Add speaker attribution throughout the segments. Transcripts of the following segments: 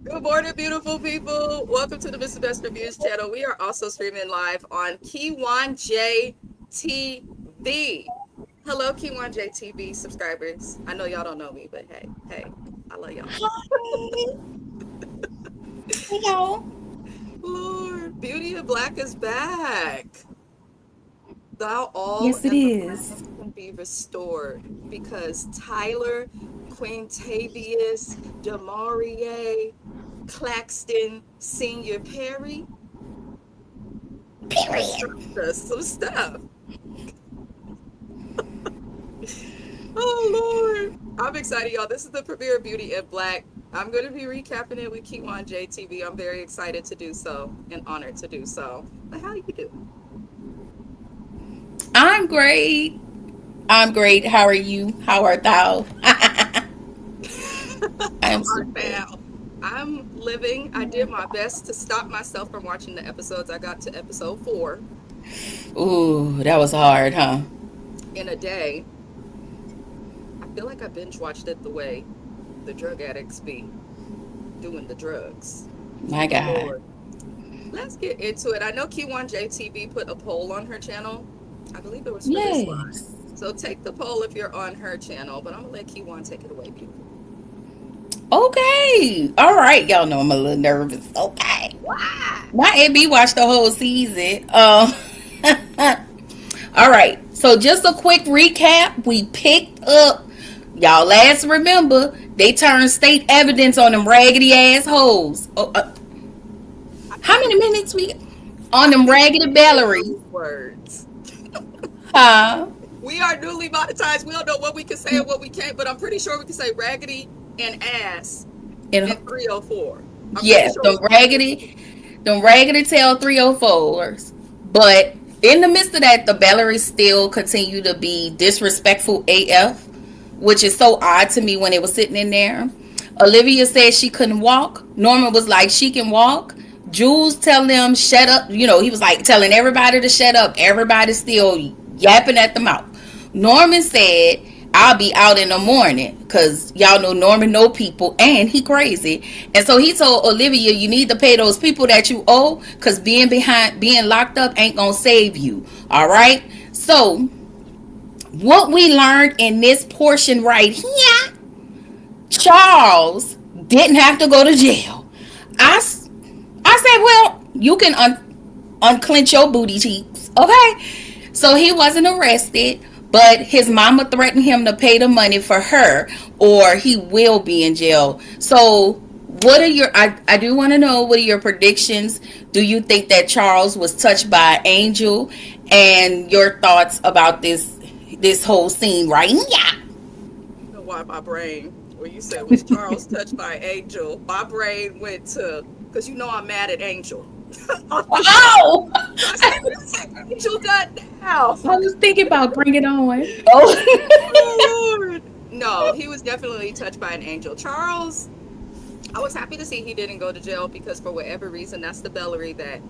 Speaker 1: Good morning, beautiful people. Welcome to the Mr. Best Reviews channel. We are also streaming live on Keywan JTV. Hello, Keywan JTV subscribers. I know y'all don't know me, but hey, I love y'all.
Speaker 2: Hi. Hey, y'all.
Speaker 1: Lord, Beauty of Black is back. Thou all
Speaker 2: Yes, it
Speaker 1: and the
Speaker 2: is.
Speaker 1: land can be restored because Tyler, Quintavious, Demarie, Claxton, Senior Perry
Speaker 2: Period.
Speaker 1: us some stuff. Oh Lord. I'm excited, y'all. This is the premiere of Beauty in Black. I'm going to be recapping it with Keywan JTV. I'm very excited to do so and honored to do so. But how you doing?
Speaker 2: I'm great. I'm great. How are you? How art thou? I
Speaker 1: How
Speaker 2: am
Speaker 1: art
Speaker 2: super.
Speaker 1: thou? I'm living. I did my best to stop myself from watching the episodes. I got to episode 4
Speaker 2: Ooh, that was hard, huh?
Speaker 1: in a day. I feel like I binge watched it the way the drug addicts be doing the drugs.
Speaker 2: My
Speaker 1: But
Speaker 2: God.
Speaker 1: Lord, let's get into it. I know Q1JTV put a poll on her channel. I believe it was for this live.
Speaker 2: Yes.
Speaker 1: So take the poll if you're on her channel, but I'm gonna let Q1 take it away, beautiful.
Speaker 2: Okay. All right. Y'all know I'm a little nervous. Okay.
Speaker 1: Why?
Speaker 2: My AB watched the whole season. All right. So just a quick recap. We picked up. Y'all last remember they turned state evidence on them raggedy assholes.
Speaker 1: I
Speaker 2: How
Speaker 1: think
Speaker 2: many
Speaker 1: we
Speaker 2: minutes we on
Speaker 1: I
Speaker 2: them
Speaker 1: think
Speaker 2: raggedy
Speaker 1: we say
Speaker 2: Bellaries?
Speaker 1: those words.
Speaker 2: Huh?
Speaker 1: We are newly monetized. We don't know what we can say and what we can't, but I'm pretty sure we can say raggedy and ass
Speaker 2: And
Speaker 1: and 304. I'm pretty
Speaker 2: yeah,
Speaker 1: sure we can say it.
Speaker 2: them raggedy tail 304s. But in the midst of that, the Bellaries still continue to be disrespectful AF, which is so odd to me when it was sitting in there. Olivia said she couldn't walk. Norman was like, she can walk. Jules tell them shut up. You know, he was like telling everybody to shut up. Everybody still yapping at the mouth. Norman said, I'll be out in the morning because y'all know Norman know people and he crazy. And so he told Olivia, you need to pay those people that you owe because being locked up ain't gonna save you. All right. So what we learned in this portion right here, Charles didn't have to go to jail. I, I said, well, you can unclench your booty cheeks, okay? So he wasn't arrested, but his mama threatened him to pay the money for her, or he will be in jail. So, what are your? I do want to know what are your predictions? Do you think that Charles was touched by Angel, and your thoughts about this whole scene right here?
Speaker 1: You know why my brain, when you said was Charles touched by Angel, my brain went to, because you know I'm mad at Angel off the top.
Speaker 2: Oh,
Speaker 1: So I said, what is Angel done now?
Speaker 2: I was thinking about bringing it on. Oh.
Speaker 1: Oh Lord. No, he was definitely touched by an angel. Charles, I was happy to see he didn't go to jail because for whatever reason, that's the Bellarie that,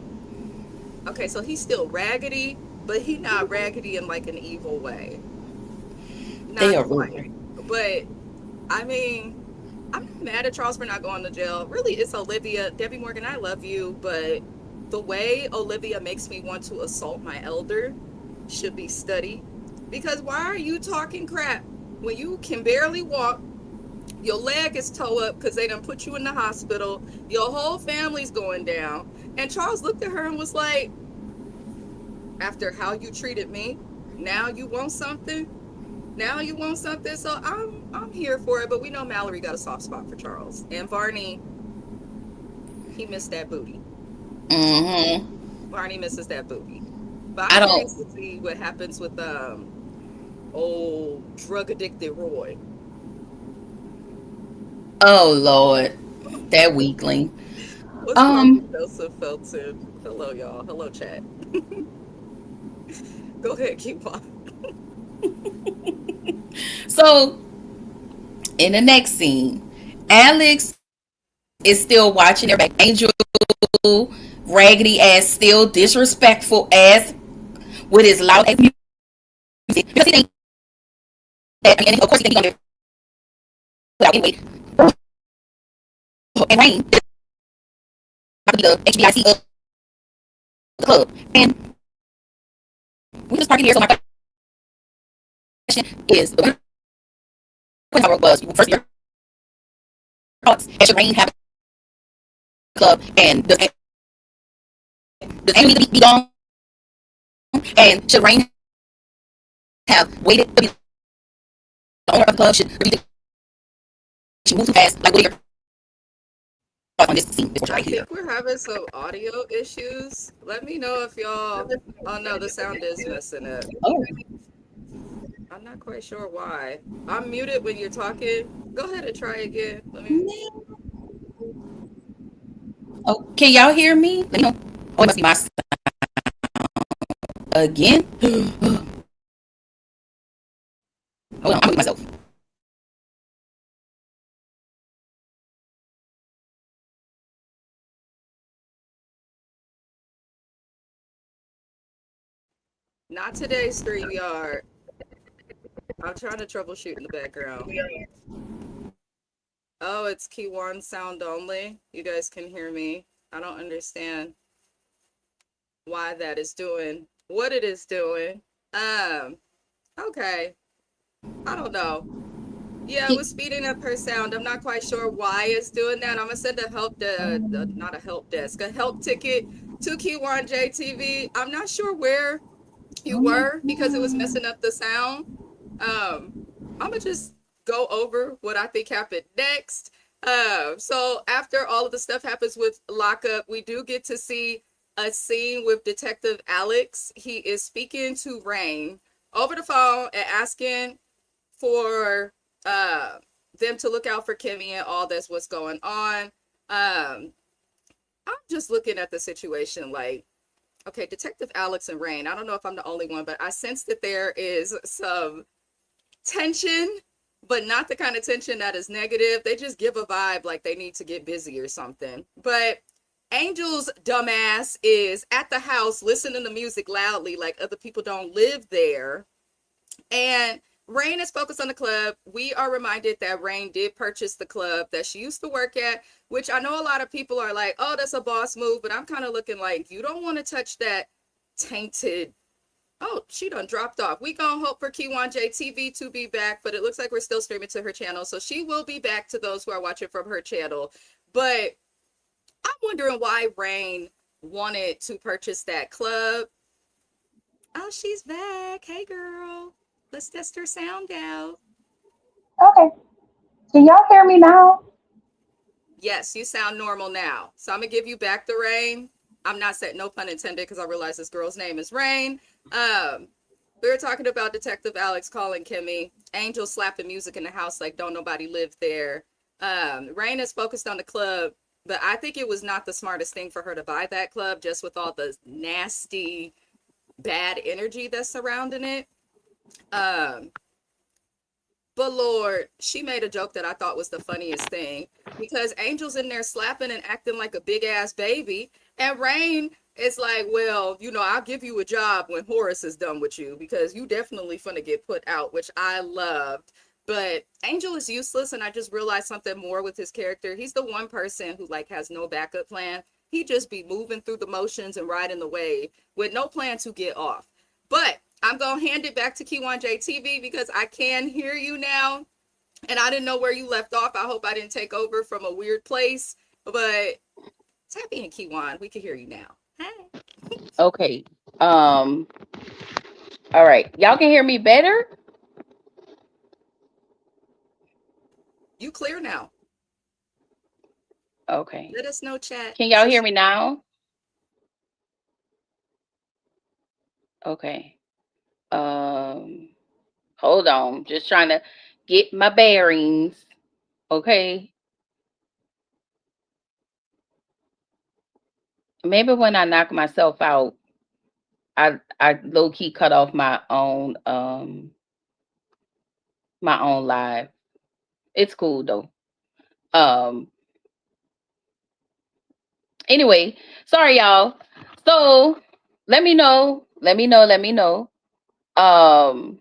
Speaker 1: okay, so he's still raggedy, but he not raggedy in like an evil way.
Speaker 2: They
Speaker 1: Not
Speaker 2: are
Speaker 1: quite.
Speaker 2: rude.
Speaker 1: But I mean, I'm not mad at Charles for not going to jail. Really, it's Olivia. Debbie Morgan, I love you, but the way Olivia makes me want to assault my elder should be studied. Because why are you talking crap when you can barely walk? Your leg is toe up because they done put you in the hospital. Your whole family's going down. And Charles looked at her and was like, after how you treated me, now you want something? Now you want something? So I'm here for it, but we know Mallory got a soft spot for Charles. And Barney, he missed that booty.
Speaker 2: Mm-hmm.
Speaker 1: Barney misses that booty. But
Speaker 2: I
Speaker 1: I'm
Speaker 2: don't.
Speaker 1: curious to see what happens with old drug addicted Roy.
Speaker 2: Oh Lord, that weakling.
Speaker 1: What's wrong with
Speaker 2: Um.
Speaker 1: Joseph Felton? Hello, y'all. Hello, chat. Go ahead, keep on.
Speaker 2: So in the next scene, Alex is still watching everybody. Angel, raggedy ass, still disrespectful ass with his loud ass music because he think that. I mean, of course, he think he gonna get out anyway. And Rain is about to be the HBIC of the club. And we just parking here. So my question is, the question was first your thoughts. And should Rain have a club? And does Amy be gone? And should Rain have waited to be the owner of the club? She move too fast? Like, what are your thoughts on this scene? This
Speaker 1: I
Speaker 2: right here.
Speaker 1: think we're having some audio issues. Let me know if y'all. Oh no, the sound is messing up.
Speaker 2: Oh,
Speaker 1: I'm not quite sure why. I'm muted when you're talking. Go ahead and try again. Let me.
Speaker 2: oh, can y'all hear me? Let me know. Oh, it must be my again. Hold on, I'm moving myself.
Speaker 1: Not today, StreamYard. I'm trying to troubleshoot in the background. Oh, it's Keywan sound only. You guys can hear me. I don't understand why that is doing what it is doing. Okay. I don't know. Yeah, it was speeding up her sound. I'm not quite sure why it's doing that. I'm gonna send a not a help desk, a help ticket to Keywan JTV. I'm not sure where you were because it was messing up the sound. Um, I'm gonna just go over what I think happened next. So after all of the stuff happens with Lockup, we do get to see a scene with Detective Alex. He is speaking to Rain over the phone and asking for them to look out for Kimmy and all that's what's going on. I'm just looking at the situation like, okay, Detective Alex and Rain. I don't know if I'm the only one, but I sense that there is some tension, but not the kind of tension that is negative. They just give a vibe like they need to get busy or something. But Angel's dumbass is at the house listening to music loudly like other people don't live there. And Rain is focused on the club. We are reminded that Rain did purchase the club that she used to work at, which I know a lot of people are like, oh, that's a boss move. But I'm kind of looking like, you don't want to touch that tainted. Oh, she done dropped off. We gonna hope for Keywan JTV to be back, but it looks like we're still streaming to her channel. So she will be back to those who are watching from her channel. But I'm wondering why Rain wanted to purchase that club. Oh, she's back. Hey, girl. Let's test her sound out.
Speaker 3: Okay. Can y'all hear me now?
Speaker 1: Yes, you sound normal now. So I'm gonna give you back the Rain. I'm not saying no pun intended because I realize this girl's name is Rain. We were talking about Detective Alex calling Kimmy. Angel slapping music in the house like don't nobody live there. Rain is focused on the club, but I think it was not the smartest thing for her to buy that club just with all the nasty, bad energy that's surrounding it. Um, But Lord, she made a joke that I thought was the funniest thing because Angel's in there slapping and acting like a big ass baby. And Rain is like, well, I'll give you a job when Horace is done with you because you definitely finna get put out, which I loved. But Angel is useless. And I just realized something more with his character. He's the one person who like has no backup plan. He just be moving through the motions and riding the wave with no plan to get off. But I'm going to hand it back to Keywan JTV because I can hear you now. And I didn't know where you left off. I hope I didn't take over from a weird place. But Tappy and Keywan, we can hear you now. Hey.
Speaker 2: Okay. Um. All right. Y'all can hear me better.
Speaker 1: You clear now.
Speaker 2: Okay.
Speaker 1: Let us know, chat.
Speaker 2: Can y'all hear me now? Okay. Um. Hold on. Just trying to get my bearings. Okay. Maybe when I knock myself out, I low key cut off my own live. It's cool though. Um anyway, sorry y'all. So let me know. Um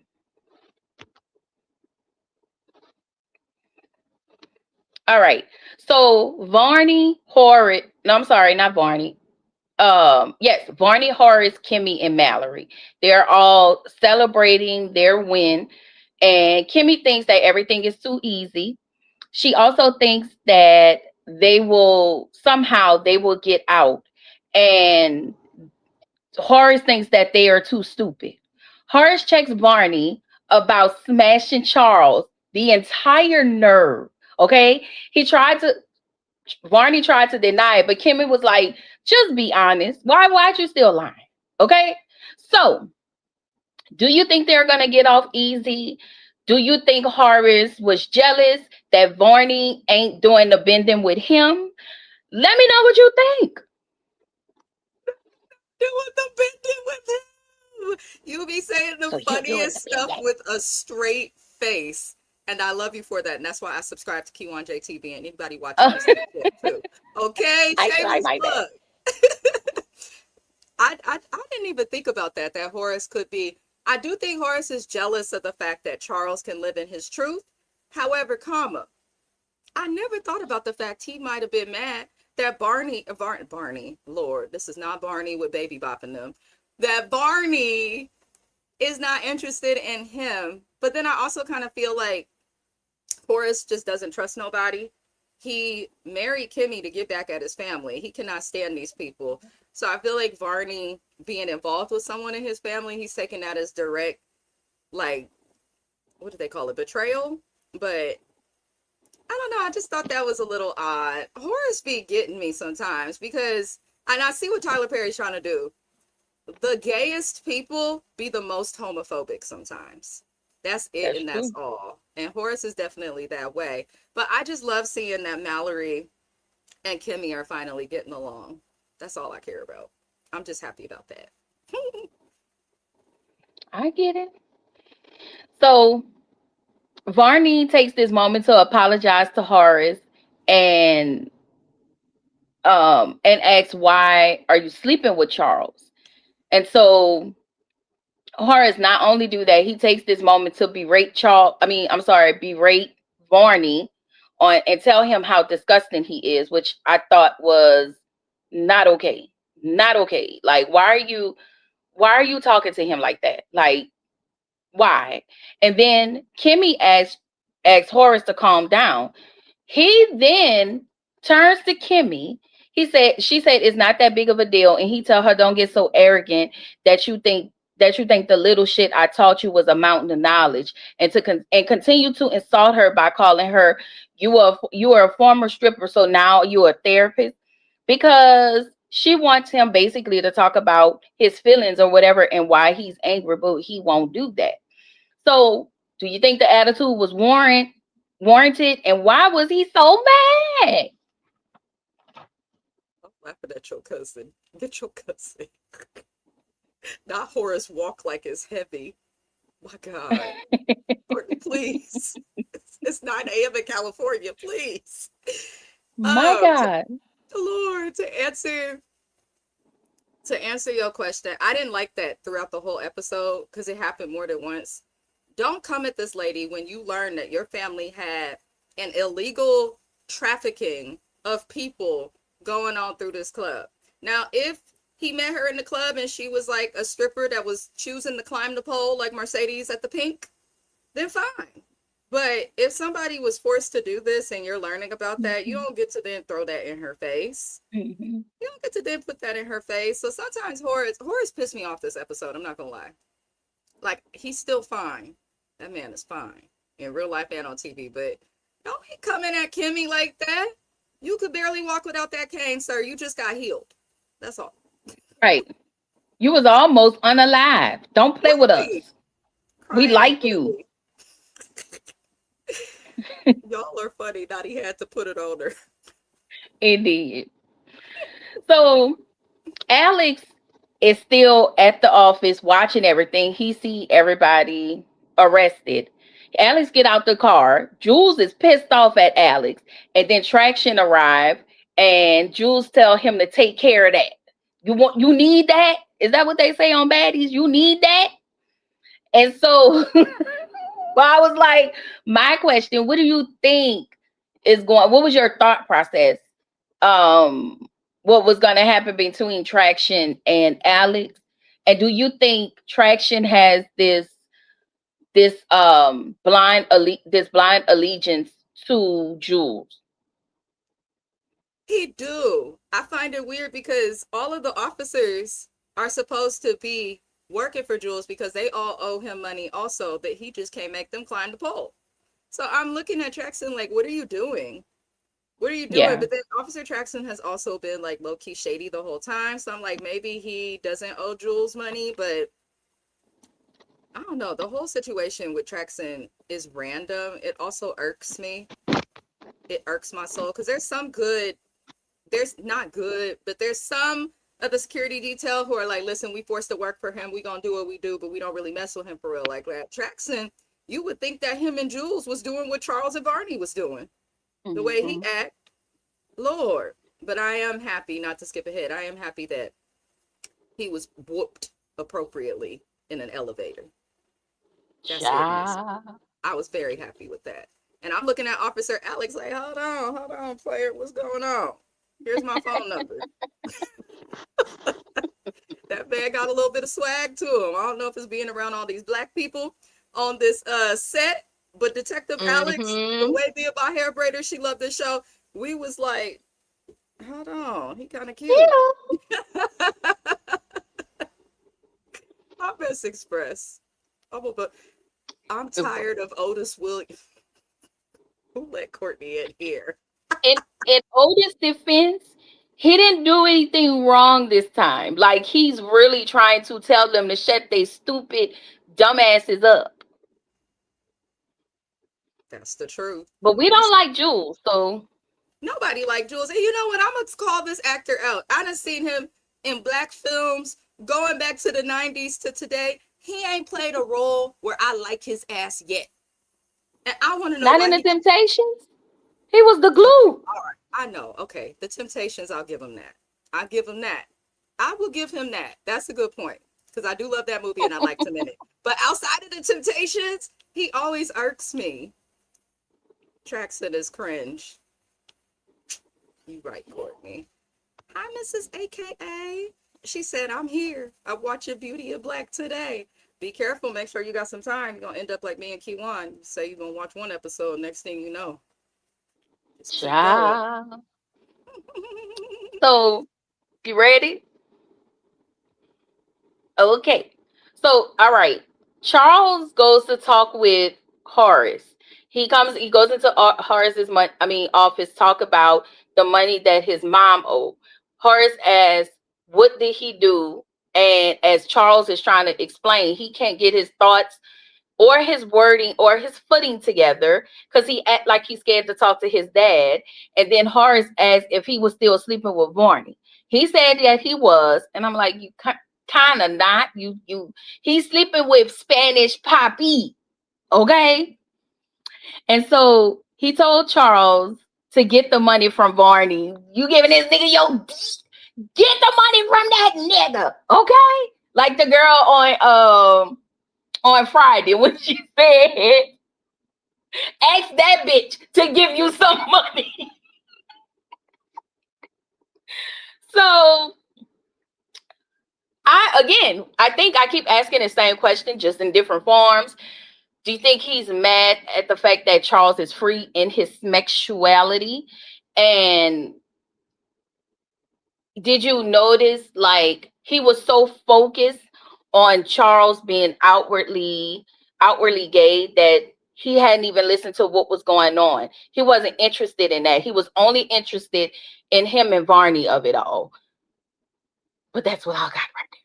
Speaker 2: All right. So Varney, Horace. No, I'm sorry, not Varney. Yes, Varney, Horace, Kimmy, and Mallory. They're all celebrating their win. And Kimmy thinks that everything is too easy. She also thinks that they will get out. And Horace thinks that they are too stupid. Horace checks Barney about smashing Charles. The entire nerve. Okay. Barney tried to deny it, but Kimmy was like, just be honest. Why'd you still lying? Okay. So do you think they're gonna get off easy? Do you think Horace was jealous that Varney ain't doing the bending with him? Let me know what you think.
Speaker 1: Doing the bending with him. You be saying the
Speaker 2: So you doing
Speaker 1: funniest
Speaker 2: the
Speaker 1: stuff
Speaker 2: bending.
Speaker 1: with a straight face. And I love you for that. And that's why I subscribe to Keywan JTV and anybody watching this too. Okay,
Speaker 2: I tried
Speaker 1: shameless
Speaker 2: my
Speaker 1: plug.
Speaker 2: best.
Speaker 1: I didn't even think about that Horace could be. I do think Horace is jealous of the fact that Charles can live in his truth. However, I never thought about the fact he might have been mad that Barney, Lord, this is not Barney with Baby bopping them, that Barney is not interested in him. But then I also kind of feel like Horace just doesn't trust nobody. He married Kimmy to get back at his family. He cannot stand these people. So I feel like Varney being involved with someone in his family, he's taking that as direct, like, what do they call it? Betrayal. But I don't know. I just thought that was a little odd. Horace be getting me sometimes because, and I see what Tyler Perry's trying to do. The gayest people be the most homophobic sometimes. That's it,
Speaker 2: That's
Speaker 1: and that's
Speaker 2: true.
Speaker 1: all. And Horace is definitely that way. But I just love seeing that Mallory and Kimmy are finally getting along. That's all I care about. I'm just happy about that.
Speaker 2: I get it. So Varney takes this moment to apologize to Horace and and asks, why are you sleeping with Charles? And so Horace not only do that, he takes this moment to berate Varney on and tell him how disgusting he is, which I thought was not okay. Not okay. Like, why are you talking to him like that? Like, why? And then Kimmy asks Horace to calm down. He then turns to Kimmy. She said it's not that big of a deal, and he tell her, don't get so arrogant that you think the little shit I taught you was a mountain of knowledge, and continue to insult her by calling her you are a former stripper, so now you're a therapist, because she wants him basically to talk about his feelings or whatever and why he's angry, but he won't do that. So, do you think the attitude was warranted, and why was he so mad?
Speaker 1: I'm laughing at your cousin. Get your cousin. Not Horace walk like it's heavy. My God. Courtney, please. It's 9 a.m. in California, please.
Speaker 2: My
Speaker 1: Um, to,
Speaker 2: God.
Speaker 1: Lord, to answer your question, I didn't like that throughout the whole episode because it happened more than once. Don't come at this lady when you learn that your family had an illegal trafficking of people going on through this club. Now, if he met her in the club and she was like a stripper that was choosing to climb the pole like Mercedes at the Pink, then fine. But if somebody was forced to do this and you're learning about that, you don't get to then throw that in her face.
Speaker 2: Mhm.
Speaker 1: You don't get to then put that in her face. So sometimes Horace pissed me off this episode. I'm not gonna lie. Like, he's still fine. That man is fine in real life and on TV. But don't be coming at Kimmy like that. You could barely walk without that cane, sir. You just got healed. That's all.
Speaker 2: Right. You was almost unalive. Don't play with
Speaker 1: Right.
Speaker 2: us. We
Speaker 1: Crying on
Speaker 2: like you.
Speaker 1: baby. Y'all are funny. Now he had to put it on her.
Speaker 2: Indeed. So Alex is still at the office watching everything. He see everybody arrested. Alex get out the car. Jules is pissed off at Alex. And then Traction arrive and Jules tell him to take care of that. You need that? Is that what they say on Baddies? You need that? And so well, I was like, my question, what do you think is going? What was your thought process? What was going to happen between Traction and Alex? And do you think Traction has this blind allegiance to Jules?
Speaker 1: He do. I find it weird because all of the officers are supposed to be working for Jules because they all owe him money also, that he just can't make them climb the pole. So I'm looking at Traxon like, what are you doing? What are you doing?
Speaker 2: Yeah.
Speaker 1: But then Officer Traxon has also been like low-key shady the whole time. So I'm like, maybe he doesn't owe Jules money, but I don't know. The whole situation with Traxon is random. It also irks me. It irks my soul because there's not good, but there's some of the security detail who are like, listen, we forced to work for him. We gonna do what we do, but we don't really mess with him for real. Like that Traxon, you would think that him and Jules was doing what Charles and Barney was doing. The way he act, Lord. But I am happy, not to skip ahead, I am happy that he was whooped appropriately in an elevator. That's it. I was very happy with that. And I'm looking at Officer Alex like, hold on, player, what's going on? Here's my phone number. That man got a little bit of swag to him. I don't know if it's being around all these black people on this set, but Detective Alex, the way be about hair braiders, she loved this show. We was like, hold on, he kind of cute. Yeah. My best express. I'm tired of Otis Williams. Who let Courtney in here?
Speaker 2: In Otis' defense, he didn't do anything wrong this time. Like, he's really trying to tell them to shut their stupid dumbasses up.
Speaker 1: That's the truth.
Speaker 2: But we don't like Jules, so
Speaker 1: nobody like Jules. And you know what? I'm gonna call this actor out. I done seen him in black films going back to the 90s to today. He ain't played a role where I like his ass yet. And I want to know
Speaker 2: not
Speaker 1: why
Speaker 2: in the Temptations. He was the glue.
Speaker 1: All right, I know. Okay, the Temptations, I'll give him that. I'll give him that. I will give him that. That's a good point because I do love that movie and I liked him in it. But outside of the Temptations, he always irks me. Traxon is cringe. You right, Courtney. Hi, Mrs. AKA. She said, I'm here. I'm watching Beauty of Black today. Be careful. Make sure you got some time. You're going to end up like me and Keywan. You say you're going to watch one episode. Next thing you know.
Speaker 2: Child. So, you ready? Okay. So, all right. Charles goes to talk with Horace. He goes into Horace's office, talk about the money that his mom owed. Horace asks, what did he do? And as Charles is trying to explain, he can't get his thoughts or his wording or his footing together because he act like he's scared to talk to his dad. And then Horace asked if he was still sleeping with Barney. He said that he was, and I'm like, you kind of not. He's sleeping with Spanish Papi, okay? And so he told Charles to get the money from Barney. You giving this nigga get the money from that nigga, okay? Like the girl on Friday when she said, ask that bitch to give you some money. So I think I keep asking the same question just in different forms. Do you think he's mad at the fact that Charles is free in his sexuality? And did you notice, like, he was so focused on Charles being outwardly gay that he hadn't even listened to what was going on. He wasn't interested in that. He was only interested in him and Barney of it all. But that's what I got right there.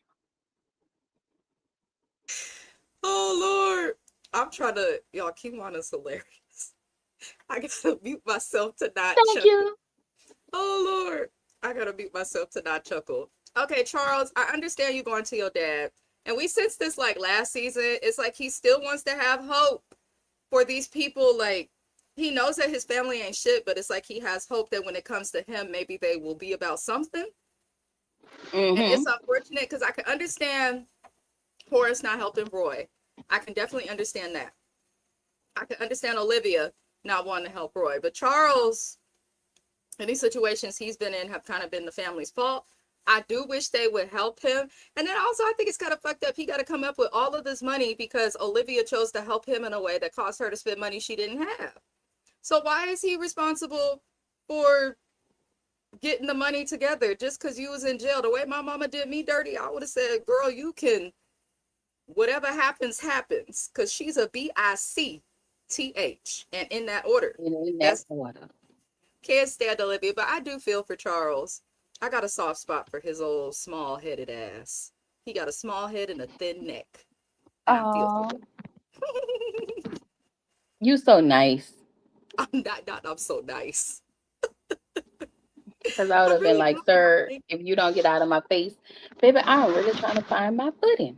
Speaker 1: Oh, Lord. I'm trying to, y'all, Keywan is hilarious. I gotta mute myself to not
Speaker 2: Thank
Speaker 1: chuckle.
Speaker 2: you.
Speaker 1: Oh, Lord. I gotta mute myself to not chuckle. Okay, Charles, I understand you going to your dad. And we sensed this like last season. It's like he still wants to have hope for these people. Like, he knows that his family ain't shit, but it's like he has hope that when it comes to him, maybe they will be about something. And it's unfortunate because I can understand Horace not helping Roy. I can definitely understand that. I can understand Olivia not wanting to help Roy. But Charles, any situations he's been in have kind of been the family's fault. I do wish they would help him. And then also, I think it's kind of fucked up. He got to come up with all of this money because Olivia chose to help him in a way that caused her to spend money she didn't have. So why is he responsible for getting the money together just because you was in jail? The way my mama did me dirty, I would have said, girl, you can, whatever happens, happens. Because she's a BICTH. And in that order.
Speaker 2: In that
Speaker 1: That's
Speaker 2: order.
Speaker 1: Can't stand Olivia, but I do feel for Charles. I got a soft spot for his old small-headed ass. He got a small head and a thin neck. And I feel for
Speaker 2: Oh,
Speaker 1: him.
Speaker 2: you so nice.
Speaker 1: I'm so nice.
Speaker 2: Because I would
Speaker 1: I
Speaker 2: have been
Speaker 1: really
Speaker 2: like,
Speaker 1: am.
Speaker 2: sir, if you don't get out of my face, baby, I'm really trying to find my footing.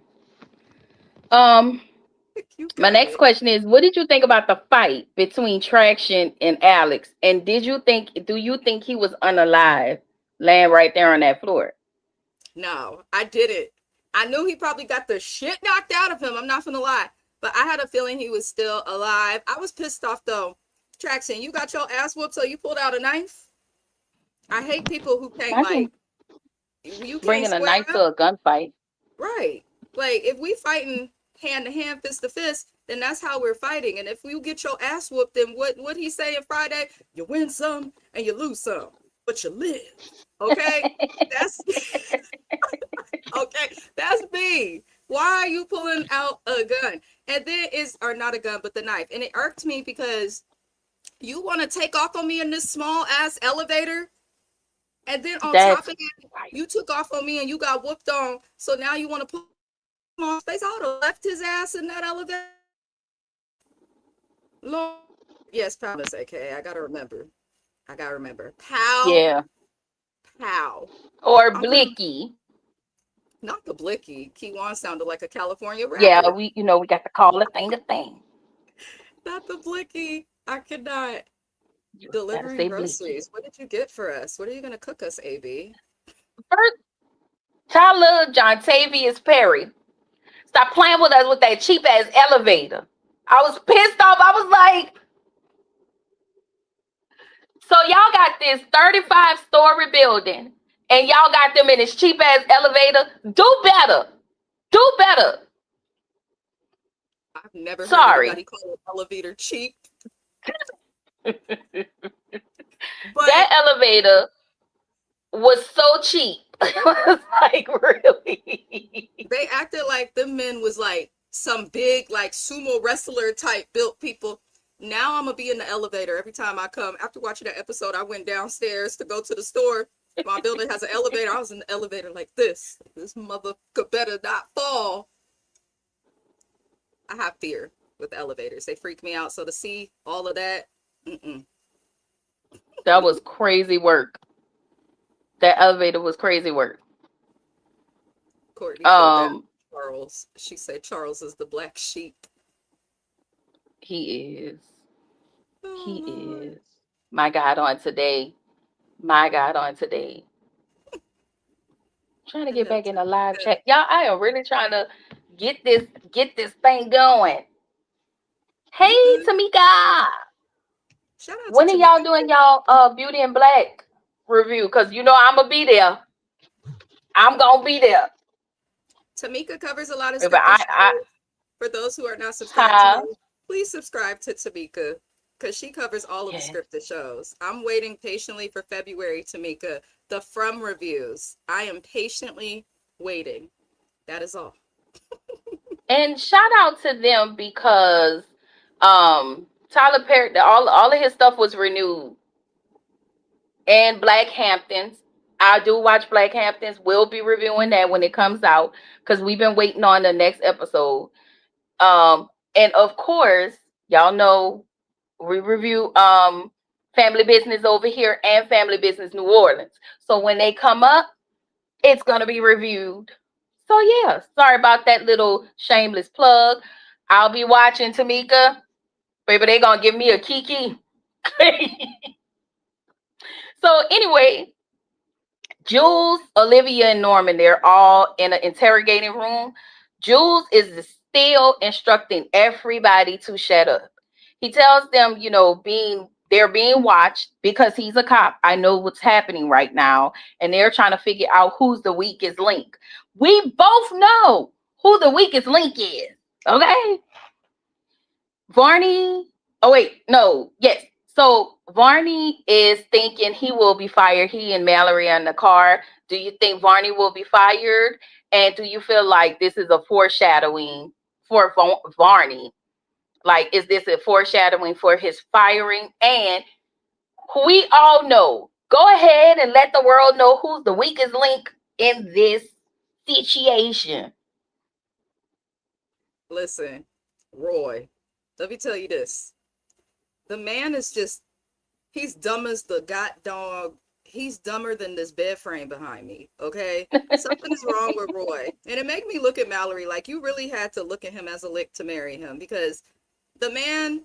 Speaker 1: You
Speaker 2: My
Speaker 1: got
Speaker 2: next
Speaker 1: it.
Speaker 2: question is, what did you think about the fight between Traction and Alex? And do you think he was unalive, laying right there on that floor?
Speaker 1: No, I didn't. I knew he probably got the shit knocked out of him. I'm not gonna lie. But I had a feeling he was still alive. I was pissed off though. Traxon, you got your ass whooped so you pulled out a knife? I hate people who can't,
Speaker 2: I can
Speaker 1: like, you can't
Speaker 2: bringing a
Speaker 1: square
Speaker 2: knife
Speaker 1: up.
Speaker 2: to a gunfight.
Speaker 1: Right. Like, if we fighting hand to hand, fist to fist, then that's how we're fighting. And if you get your ass whooped, then what he saying Friday? You win some and you lose some, but you live. Okay? That's okay. That's me. Why are you pulling out a gun? And then or not a gun, but the knife. And it irked me because you want to take off on me in this small ass elevator. And then on top
Speaker 2: That's
Speaker 1: of it,
Speaker 2: right.
Speaker 1: you took off on me and you got whooped on. So now you want to pull on space. I would have left his ass in that elevator. Lord. Yes, Pow is okay. I gotta remember. Pow,
Speaker 2: Yeah.
Speaker 1: pow.
Speaker 2: Or
Speaker 1: I'm putting
Speaker 2: Blicky.
Speaker 1: not the blicky. Keywan sounded like a California
Speaker 2: Yeah,
Speaker 1: rapper.
Speaker 2: we got to call a thing.
Speaker 1: Not the blicky. I could not.
Speaker 2: You gotta
Speaker 1: Delivering
Speaker 2: say Blicky.
Speaker 1: groceries. What did you get for us? What are you gonna cook us, AB?
Speaker 2: First, Tyler John Tavius Perry. Stop playing with us with that cheap ass elevator. I was pissed off. I was like, so y'all got this 35-story building and y'all got them in this cheap ass elevator. Do better. Do better.
Speaker 1: I've never heard
Speaker 2: Sorry.
Speaker 1: anybody call an elevator cheap,
Speaker 2: That
Speaker 1: but
Speaker 2: elevator was so cheap. It was like, really?
Speaker 1: they acted like the men was like some big like sumo wrestler type built people. Now I'm gonna be in the elevator every time I come. After watching that episode, I went downstairs to go to the store. My building has an elevator. I was in the elevator like this. This motherfucker better not fall. I have fear with elevators. They freak me out. So to see all of that,
Speaker 2: That was crazy work. That elevator was crazy work.
Speaker 1: Courtney feel bad.
Speaker 2: Um,
Speaker 1: Charles. She said Charles is the black sheep.
Speaker 2: he is. He
Speaker 1: Oh, Lord.
Speaker 2: is. My God on today. My God on today. Trying to
Speaker 1: And
Speaker 2: get
Speaker 1: then
Speaker 2: back in the live
Speaker 1: Tamika.
Speaker 2: chat. Y'all, I am really trying to get this thing going. Hey,
Speaker 1: You good?
Speaker 2: Tamika.
Speaker 1: Shout out to
Speaker 2: When are y'all
Speaker 1: Tamika.
Speaker 2: doing y'all Beauty and Black review? Cause I'ma be there. I'm gonna be there.
Speaker 1: Tamika covers a lot of
Speaker 2: If
Speaker 1: scripted
Speaker 2: I
Speaker 1: shows. For those who are not subscribed to her,
Speaker 2: huh?
Speaker 1: please subscribe to Tamika because she covers all of the
Speaker 2: Yes.
Speaker 1: scripted shows. I'm waiting patiently for February, Tamika. The From reviews. I am patiently waiting. That is all.
Speaker 2: And shout out to them because Tyler Perry, all of his stuff was renewed. And Black Hamptons. I do watch Black Hamptons. We'll be reviewing that when it comes out because we've been waiting on the next episode. And of course, y'all know we review Family Business over here and Family Business New Orleans. So when they come up, it's gonna be reviewed. So yeah, sorry about that little shameless plug. I'll be watching Tamika. Baby, they gonna give me a kiki. So anyway, Jules, Olivia, and Norman, they're all in an interrogating room. Jules is still instructing everybody to shut up. He tells them, they're being watched because he's a cop. I know what's happening right now, and they're trying to figure out who's the weakest link. We both know who the weakest link is. Okay, Varney. Oh wait, no, yes. So Varney is thinking he will be fired. He and Mallory are in the car. Do you think Varney will be fired? And do you feel like this is a foreshadowing for Varney? Like, is this a foreshadowing for his firing? And we all know. Go ahead and let the world know who's the weakest link in this situation.
Speaker 1: Listen, Roy, let me tell you this. The man is just, he's dumb as the god dog. He's dumber than this bed frame behind me, okay? Something is wrong with Roy. And it made me look at Mallory like you really had to look at him as a lick to marry him, because the man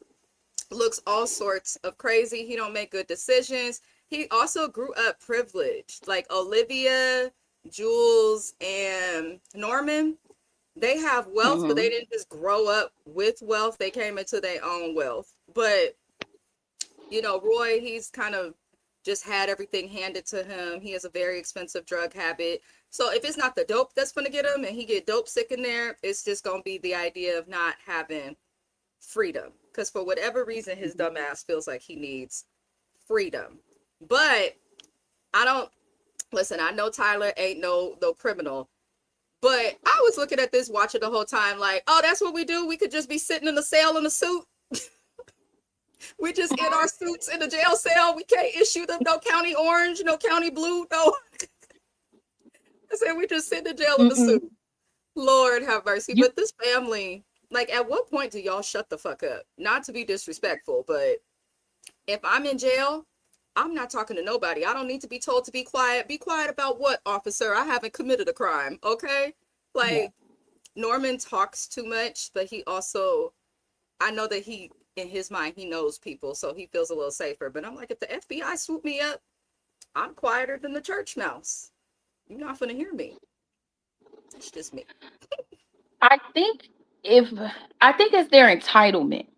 Speaker 1: looks all sorts of crazy. He don't make good decisions. He also grew up privileged. Like Olivia, Jules, and Norman, they have wealth, but they didn't just grow up with wealth. They came into their own wealth. But, Roy, he's kind of just had everything handed to him. He has a very expensive drug habit. So if it's not the dope that's going to get him and he get dope sick in there, it's just going to be the idea of not having freedom. Because for whatever reason, his dumb ass feels like he needs freedom. But I know Tyler ain't no criminal. But I was looking at this, watching the whole time like, oh, that's what we do? We could just be sitting in a cell in a suit. We just in our suits in the jail cell. We can't issue them no county orange, no county blue, no. I said we just sit in jail in the suit. Lord have mercy. But this family, like, at what point do y'all shut the fuck up? Not to be disrespectful, but if I'm in jail, I'm not talking to nobody. I don't need to be told to be quiet. Be quiet about what, officer? I haven't committed a crime, okay? Like, Norman talks too much, but he also, I know that in his mind, he knows people, so he feels a little safer. But I'm like, if the FBI swoop me up, I'm quieter than the church mouse. You're not gonna hear me. It's just me.
Speaker 2: I think it's their entitlement.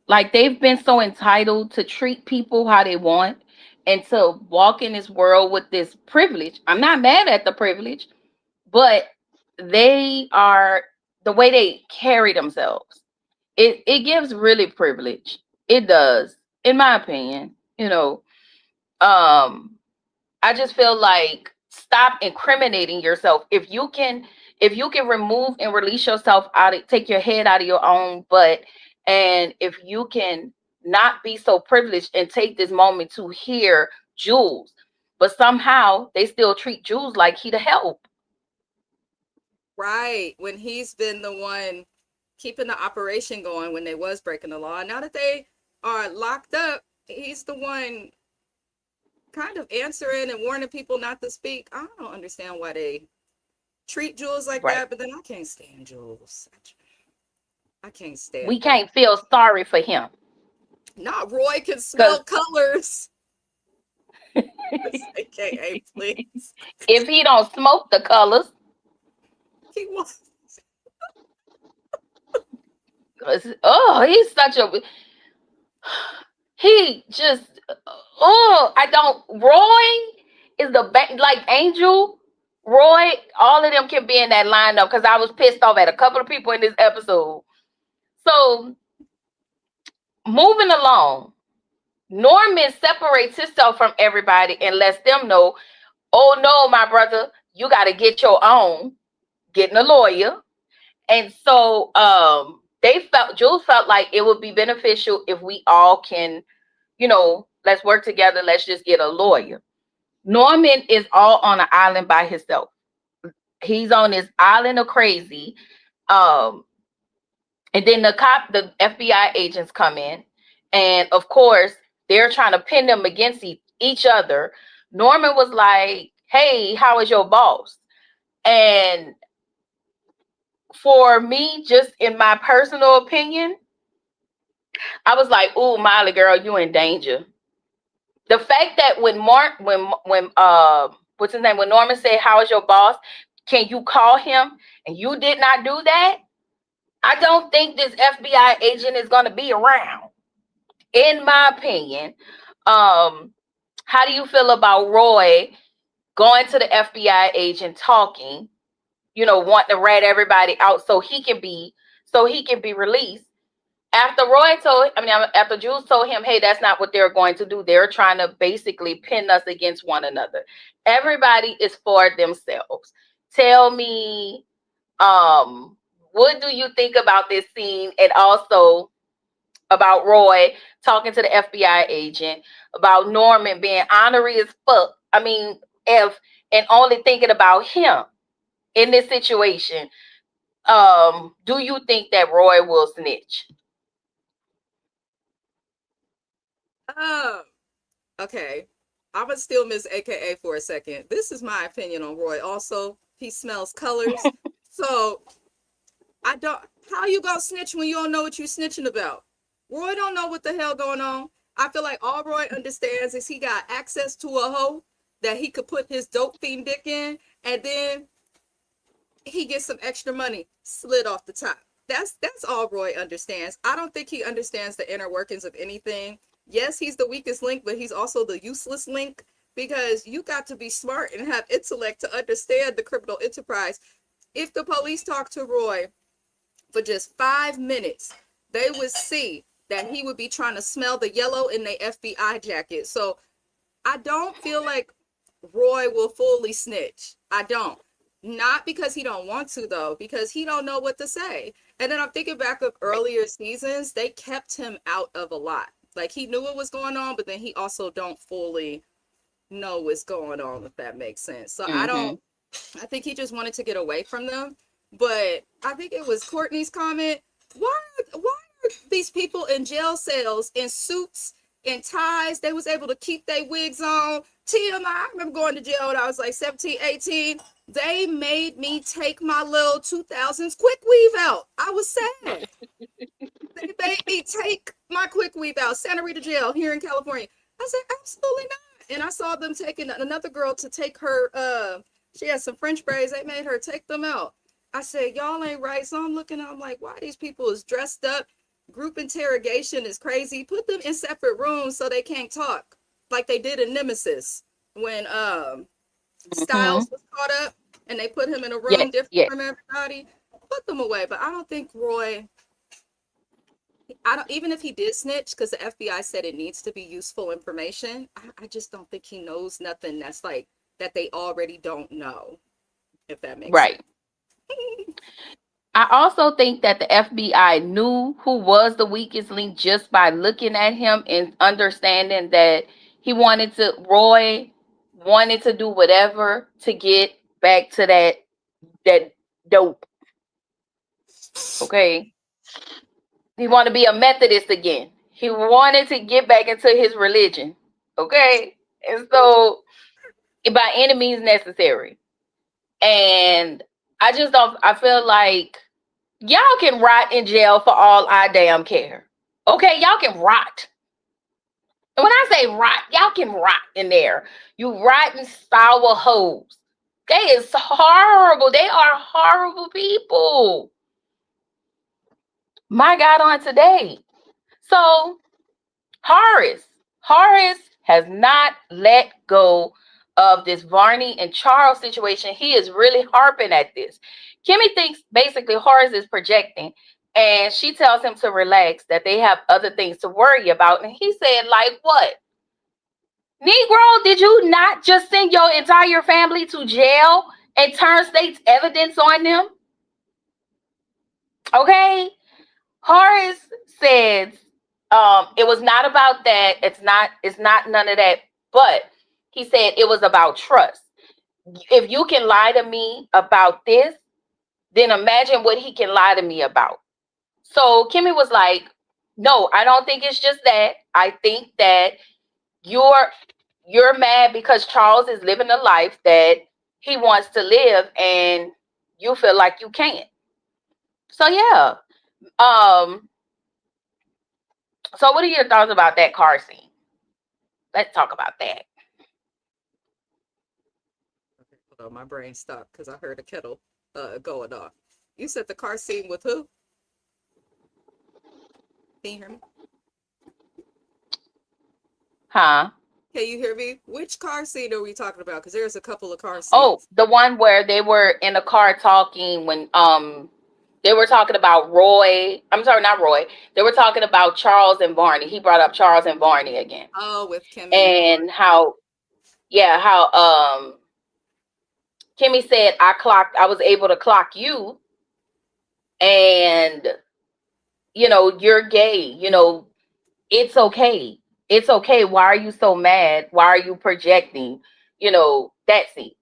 Speaker 2: Like, they've been so entitled to treat people how they want and to walk in this world with this privilege. I'm not mad at the privilege, but they are, the way they carry themselves. It gives really privilege. It does, in my opinion. I just feel like, stop incriminating yourself. If you can remove and release yourself take your head out of your own butt, and if you can not be so privileged and take this moment to hear Jules, but somehow they still treat Jules like he the help.
Speaker 1: Right. When he's been the one keeping the operation going when they was breaking the law. Now that they are locked up, he's the one kind of answering and warning people not to speak. I don't understand why they treat Jules like
Speaker 2: Right.
Speaker 1: that, but then I can't stand Jules. I can't stand
Speaker 2: We
Speaker 1: him.
Speaker 2: can't feel sorry for him.
Speaker 1: Not Roy can smell colors. AKA, please.
Speaker 2: If he don't smoke the colors,
Speaker 1: He was.
Speaker 2: he's such a, he just, I don't, Roy is like Angel, Roy, all of them can be in that lineup, because I was pissed off at a couple of people in this episode. So, moving along, Norman separates himself from everybody and lets them know, oh no, my brother, you got to get your own, getting a lawyer. And so Jules felt like it would be beneficial if we all can, let's work together. Let's just get a lawyer. Norman is all on an island by himself. He's on this island of crazy. And then the FBI agents come in. And of course, they're trying to pin them against each other. Norman was like, hey, how is your boss? And for me, just in my personal opinion, I was like, "Ooh, Molly, girl, you in danger." The fact that when what's his name? When Norman said, "How is your boss? Can you call him?" and you did not do that, I don't think this FBI agent is going to be around. in my opinion, how do you feel about Roy going to the FBI agent talking, wanting to rat everybody out so he can be released? After Jules told him, hey, that's not what they're going to do. They're trying to basically pin us against one another. Everybody is for themselves. Tell me, what do you think about this scene, and also about Roy talking to the FBI agent, about Norman being honorary as fuck? I mean, and only thinking about him in this situation. Do you think that Roy will snitch?
Speaker 1: Um, okay. I'm gonna steal Miss AKA for a second. This is my opinion on Roy. Also, he smells colors. So I don't. How you gonna snitch when you don't know what you snitching about? Roy don't know what the hell going on. I feel like all Roy understands is he got access to a hoe that he could put his dope fiend dick in, and then he gets some extra money slid off the top. That's all Roy understands. I don't think he understands the inner workings of anything. Yes, he's the weakest link, but he's also the useless link, because you got to be smart and have intellect to understand the criminal enterprise. If the police talk to Roy for just 5 minutes, they would see that he would be trying to smell the yellow in their FBI jacket. So I don't feel like Roy will fully snitch. I don't. Not because he don't want to, though, because he don't know what to say. And then I'm thinking back of earlier seasons, they kept him out of a lot. Like, he knew what was going on, but then he also don't fully know what's going on, if that makes sense. So
Speaker 2: Mm-hmm.
Speaker 1: I think he just wanted to get away from them. But I think it was Courtney's comment. Why are these people in jail cells in suits and ties? They was able to keep their wigs on. TMI, I remember going to jail when I was like 17, 18. They made me take my little 2000s quick weave out. I was sad. They made me take my quick weave out. Santa Rita jail here in California. I said, absolutely not. And I saw them taking another girl to take her, she had some French braids. They made her take them out. I said, y'all ain't right. So I'm looking, I'm like, why these people is dressed up? Group interrogation is crazy. Put them in separate rooms so they can't talk, like they did in Nemesis when
Speaker 2: Mm-hmm.
Speaker 1: Styles was caught up and they put him in a room
Speaker 2: Yes,
Speaker 1: different
Speaker 2: yes.
Speaker 1: from everybody. Put them away. But I don't think Roy, I don't, even if he did snitch, because the FBI said it needs to be useful information, I just don't think he knows nothing that's like that they already don't know, if that makes sense.
Speaker 2: Right. I also think that the FBI knew who was the weakest link just by looking at him and understanding that Roy wanted to do whatever to get back to that dope. Okay. He wanted to be a Methodist again. He wanted to get back into his religion. Okay. And so by any means necessary. And I feel like y'all can rot in jail for all I damn care. Okay, y'all can rot. And when I say rot, y'all can rot in there. You rotten sour hoes. They is horrible. They are horrible people. My God, on today. So Horace has not let go of this Varney and Charles situation. He is really harping at this. Kimmy thinks basically Horace is projecting, and she tells him to relax, that they have other things to worry about. And he said, like what? Negro, did you not just send your entire family to jail and turn state's evidence on them? Okay. Horace says, it was not about that. It's not none of that. But he said it was about trust. If you can lie to me about this, then imagine what he can lie to me about. So Kimmy was like, no, I don't think it's just that. I think that you're mad because Charles is living a life that he wants to live and you feel like you can't. So yeah. Um, so what are your thoughts about that car scene? Let's talk about that.
Speaker 1: Okay, hold on, my brain stopped because I heard a kettle going off. You said the car scene with who? Can you hear me?
Speaker 2: Huh?
Speaker 1: Can you hear me? Which car scene are we talking about? Because there's a couple of car
Speaker 2: Oh,
Speaker 1: scenes.
Speaker 2: the one where they were in the car talking when they were talking about Roy. I'm sorry, not Roy. They were talking about Charles and Barney. He brought up Charles and Barney again.
Speaker 1: Oh, with Kimmy and Barney.
Speaker 2: And how, yeah, how Kimmy said I was able to clock you, and you're gay. It's okay. It's okay. Why are you so mad? Why are you projecting? That scene.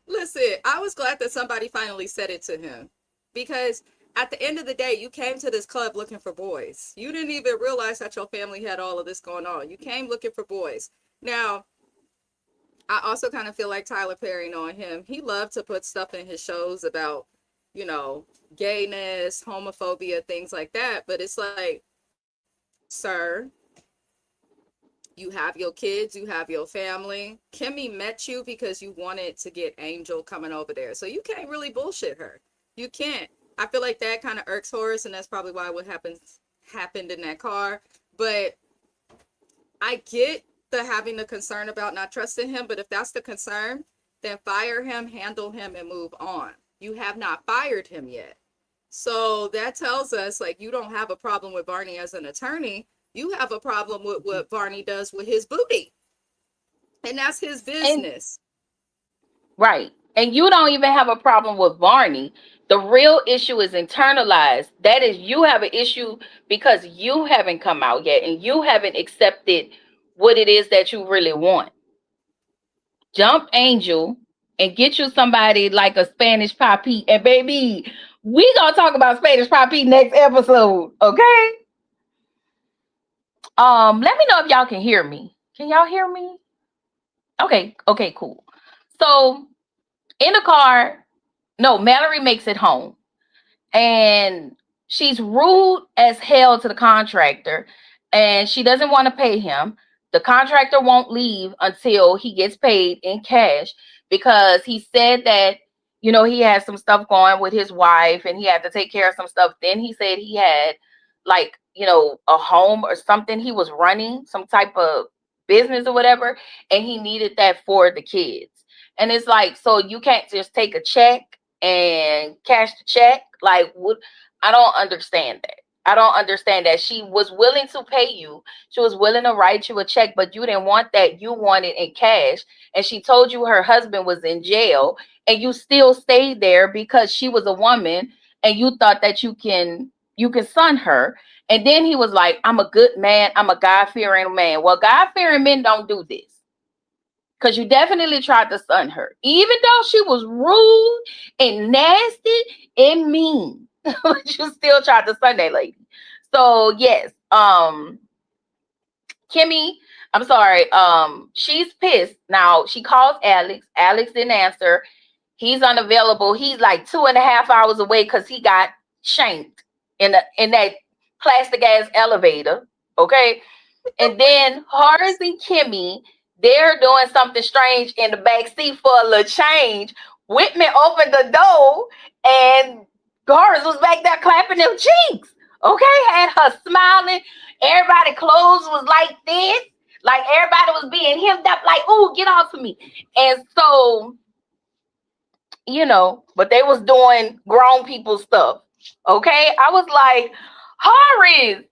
Speaker 1: Listen, I was glad that somebody finally said it to him, because at the end of the day, you came to this club looking for boys. You didn't even realize that your family had all of this going on. You came looking for boys. Now, I also kind of feel like Tyler Perry on him. He loved to put stuff in his shows about, you know, gayness, homophobia, things like that. But it's like, sir, you have your kids, you have your family. Kimmy met you because you wanted to get Angel coming over there. So you can't really bullshit her. You can't. I feel like that kind of irks Horace, and that's probably why what happened in that car. But I get the having the concern about not trusting him, but if that's the concern, then fire him, handle him, and move on. You have not fired him yet. So that tells us, like, you don't have a problem with Barney as an attorney. You have a problem with what Barney does with his booty. And that's his
Speaker 2: And
Speaker 1: business.
Speaker 2: right. And you don't even have a problem with Barney. The real issue is internalized. That is, you have an issue because you haven't come out yet and you haven't accepted what it is that you really want. Jump Angel and get you somebody like a Spanish Papi. And baby, we gonna talk about Spanish Papi next episode, okay? Let me know if y'all can hear me. Can y'all hear me? Okay, cool. So in the car, no, Mallory makes it home and she's rude as hell to the contractor and she doesn't want to pay him. The contractor won't leave until he gets paid in cash because he said that he had some stuff going with his wife and he had to take care of some stuff. Then he said he had like a home or something, he was running some type of business or whatever, and he needed that for the kids. And it's like, so you can't just take a check and cash the check. Like, what? I don't understand that. I don't understand that. She was willing to pay you. She was willing to write you a check, but you didn't want that. You wanted in cash. And she told you her husband was in jail and you still stayed there because she was a woman and you thought that you can son her. And then he was like, I'm a good man. I'm a God-fearing man. Well, God-fearing men don't do this. Because you definitely tried to stun her. Even though she was rude and nasty and mean. You still tried to stun that lady. So yes, Kimmy, I'm sorry. She's pissed. Now she calls Alex. Alex didn't answer. He's unavailable. He's like 2.5 hours away because he got shanked in that plastic ass elevator. Okay. And then Horace and Kimmy, they're doing something strange in the back seat for a little change. Whitman opened the door and Horace was back there clapping them cheeks. Okay, had her smiling. Everybody clothes was like this. Like everybody was being hemmed up, like, ooh, get off of me. And so, but they was doing grown people stuff. Okay. I was like, Horace,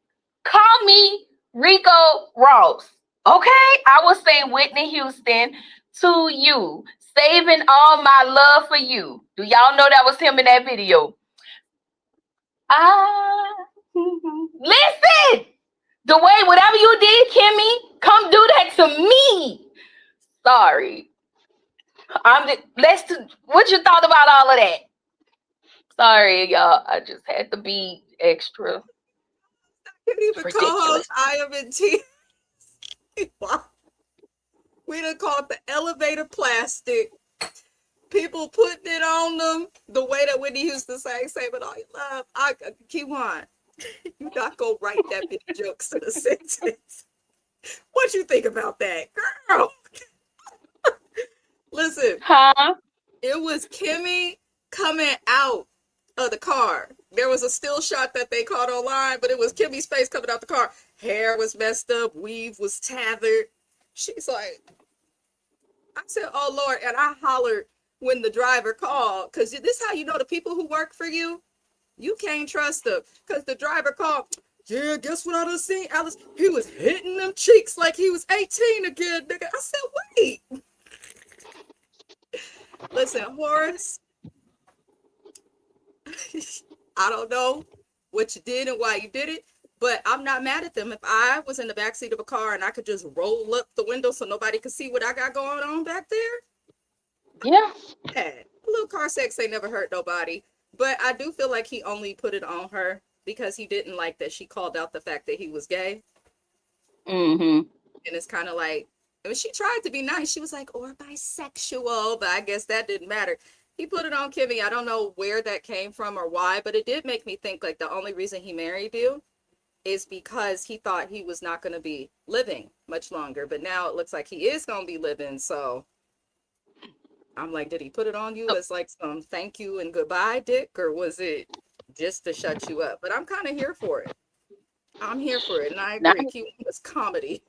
Speaker 2: call me Rico Ross. Okay. I was saying Whitney Houston to you, saving all my love for you. Do y'all know that was him in that video? Ah, listen, the way whatever you did, Kimmy, come do that to me. Sorry. What you thought about all of that? Sorry, y'all. I just had to be extra
Speaker 1: Can't even
Speaker 2: ridiculous.
Speaker 1: co-host I am in tears. We done called the elevator plastic. People putting it on them the way that Whitney Houston sang, "Save it all you love." Keywan, you not gonna write that many jokes in a sentence. What you think about that, girl? Listen,
Speaker 2: Huh?
Speaker 1: it was Kimmy coming out of the car. There was a still shot that they caught online, but it was Kimmy's face coming out the car. Hair was messed up, weave was tethered. She's like, I said, oh Lord, and I hollered when the driver called, because this is how you know the people who work for you, you can't trust them. Because the driver called, yeah, guess what I done seen, Alice? He was hitting them cheeks like he was 18 again, nigga. I said, wait. Listen, Horace, I don't know what you did and why you did it, but I'm not mad at them. If I was in the backseat of a car and I could just roll up the window so nobody could see what I got going on back there,
Speaker 2: Yeah.
Speaker 1: yeah, a little car sex ain't never hurt nobody. But I do feel like he only put it on her because he didn't like that she called out the fact that he was gay.
Speaker 2: Mm-hmm.
Speaker 1: And it's kind of like, I mean, she tried to be nice. She was like, or bisexual, but I guess that didn't matter. He put it on Kimmy. I don't know where that came from or why, but it did make me think like the only reason he married you is because he thought he was not going to be living much longer. But now it looks like he is going to be living. So I'm like, did he put it on you as like some thank you and goodbye dick, or was it just to shut you up? But I'm kind of here for it. I'm here for it. And I
Speaker 2: Now,
Speaker 1: agree. Keywan was comedy.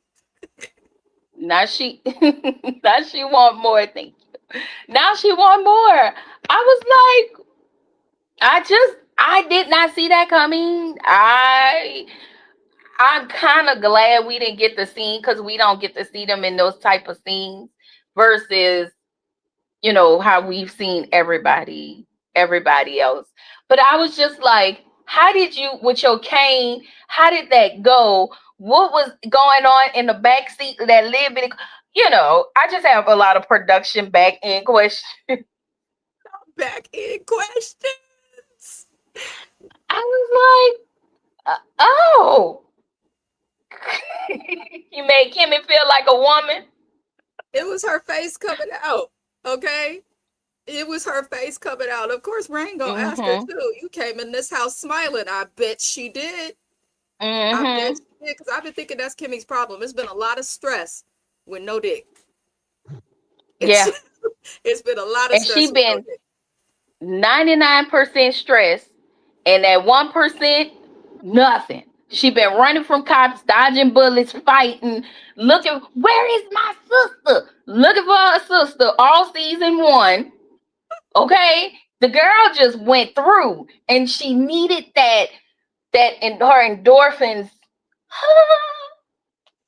Speaker 2: now she, now she want more. Thank you. Now she want more. I was like, I did not see that coming. I'm kind of glad we didn't get the scene because we don't get to see them in those type of scenes versus, how we've seen everybody else. But I was just like, how did you with your cane? How did that go? What was going on in the back seat of that little bit? I just have a lot of production back end questions.
Speaker 1: Back in questions.
Speaker 2: I was like, oh, you made Kimmy feel like a woman.
Speaker 1: It was her face coming out. Okay. It was her face coming out. Of course, Rain gonna ask her
Speaker 2: Mm-hmm.
Speaker 1: too. You came in this house smiling. I bet she did. I bet
Speaker 2: Mm-hmm.
Speaker 1: she did. Because I've been thinking that's Kimmy's problem. It's been a lot of stress with no dick. It's
Speaker 2: Yeah.
Speaker 1: it's been a lot of
Speaker 2: And
Speaker 1: stress
Speaker 2: she
Speaker 1: with no
Speaker 2: been
Speaker 1: dick.
Speaker 2: 99% stressed, and that 1%, nothing. She been running from cops, dodging bullets, fighting, looking. Where is my sister? Looking for her sister all season one. Okay, the girl just went through, and she needed that in her endorphins.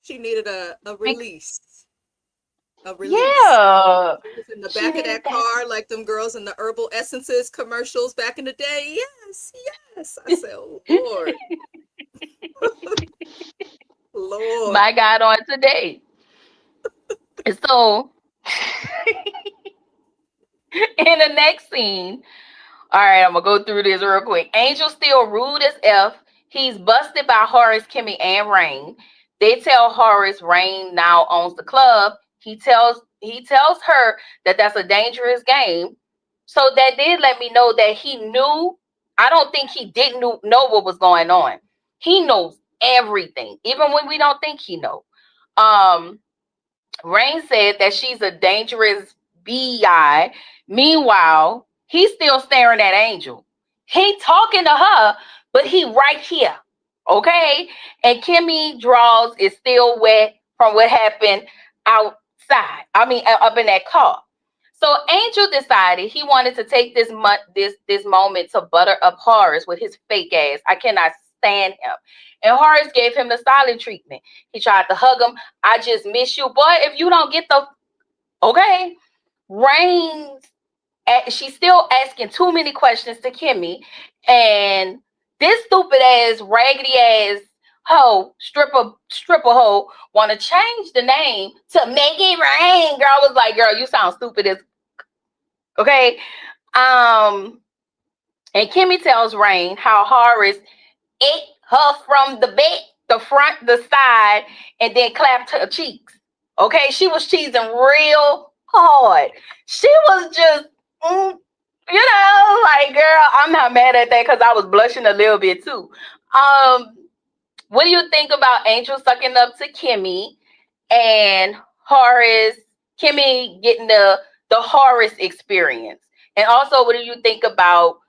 Speaker 1: She needed a release. A release.
Speaker 2: Yeah,
Speaker 1: She was in the
Speaker 2: she
Speaker 1: back of
Speaker 2: needed
Speaker 1: that
Speaker 2: that.
Speaker 1: car like them girls in the herbal essences commercials back in the day. Yes, yes. I said, oh, Lord, Lord.
Speaker 2: My God, on today. So in the next scene, all right, I'm gonna go through this real quick. Angel still rude as F. He's busted by Horace, Kimmy, and Rain. They tell Horace Rain now owns the club. He tells her that that's a dangerous game. So that did let me know that he knew. I don't think he didn't know what was going on. He knows everything, even when we don't think he know. Um, Rain said that she's a dangerous BI. Meanwhile, he's still staring at Angel. He talking to her, but he right here. Okay? And Kimmy draws is still wet from what happened outside. I mean, up in that car. So Angel decided he wanted to take this moment to butter up Horace with his fake ass. I cannot stand him. And Horace gave him the silent treatment. He tried to hug him. I just miss you, boy. If you don't get the okay, Rain, she's still asking too many questions to Kimmy, and this stupid ass, raggedy ass hoe, stripper hoe, want to change the name to make it Rain. Girl, I was like, girl, you sound stupid as okay. Um, and Kimmy tells Rain how Horace ate her from the back, the front, the side, and then clapped her cheeks. Okay, she was cheesing real hard. She was just, like, girl, I'm not mad at that because I was blushing a little bit too. Um, what do you think about Angel sucking up to Kimmy and Horace? Kimmy getting the Horace experience, and also, what do you think about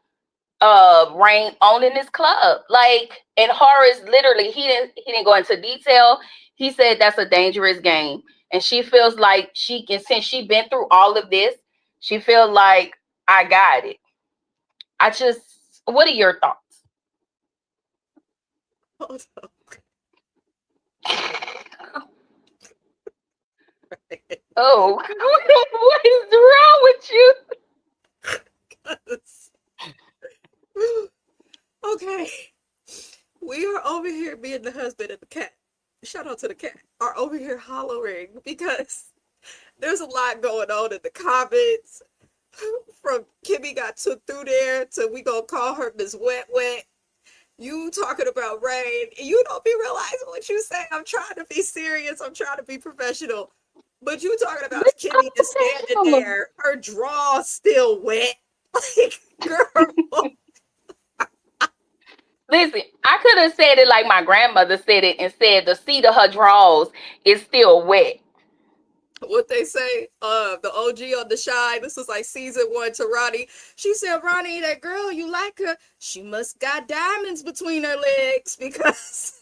Speaker 2: Rain owning this club. Like, and Horace literally he didn't go into detail. He said that's a dangerous game. And she feels like she can, since she been through all of this, she feels like I got it. I just, what are your thoughts?
Speaker 1: Hold on.
Speaker 2: Oh, what is wrong with you?
Speaker 1: Okay. We are over here, me and the husband and the cat. Shout out to the cat. Are over here hollering because there's a lot going on in the comments. From Kimmy got took through there to we gonna call her Miss Wet Wet. You talking about Rain. You don't be realizing what you say. I'm trying to be serious. I'm trying to be professional. But you talking about
Speaker 2: But I'm
Speaker 1: Kimmy is standing
Speaker 2: professional.
Speaker 1: there, her draw still wet. Like, girl.
Speaker 2: Listen, I could have said it like my grandmother said it and said the seat of her drawers is still wet.
Speaker 1: What they say, the OG on the Shy, this was like season 1 to Ronnie. She said, Ronnie, that girl, you like her? She must got diamonds between her legs because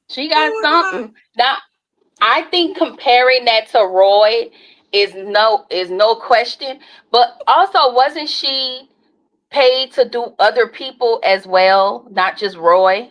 Speaker 2: She got
Speaker 1: oh my God.
Speaker 2: something. Now, I think comparing that to Roy is no question. But also, wasn't she paid to do other people as well, not just Roy?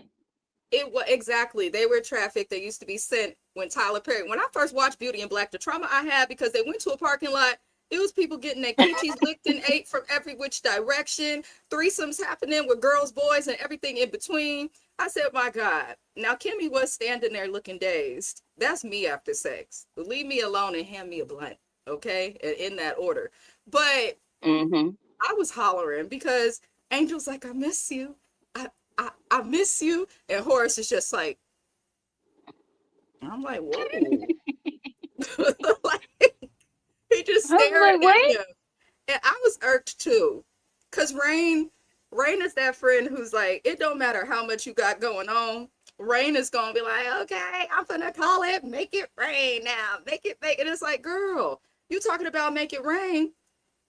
Speaker 1: It was exactly. They were trafficked. They used to be sent when Tyler Perry. When I first watched Beauty and Black, the trauma I had because they went to a parking lot. It was people getting their coochies licked and ate from every which direction. Threesomes happening with girls, boys, and everything in between. I said, my God. Now Kimmy was standing there looking dazed. That's me after sex. Leave me alone and hand me a blunt, okay? In that order. But
Speaker 2: Mm-hmm.
Speaker 1: I was hollering because Angel's like, I miss you. I miss you. And Horace is just like, I'm like, whoa. Like, he just
Speaker 2: I was
Speaker 1: staring
Speaker 2: like,
Speaker 1: at
Speaker 2: wait.
Speaker 1: him. And I was irked too. Cause Rain is that friend who's like, it don't matter how much you got going on. Rain is gonna be like, okay, I'm gonna call it, make it rain now. Make it. It's like, girl, you talking about make it rain.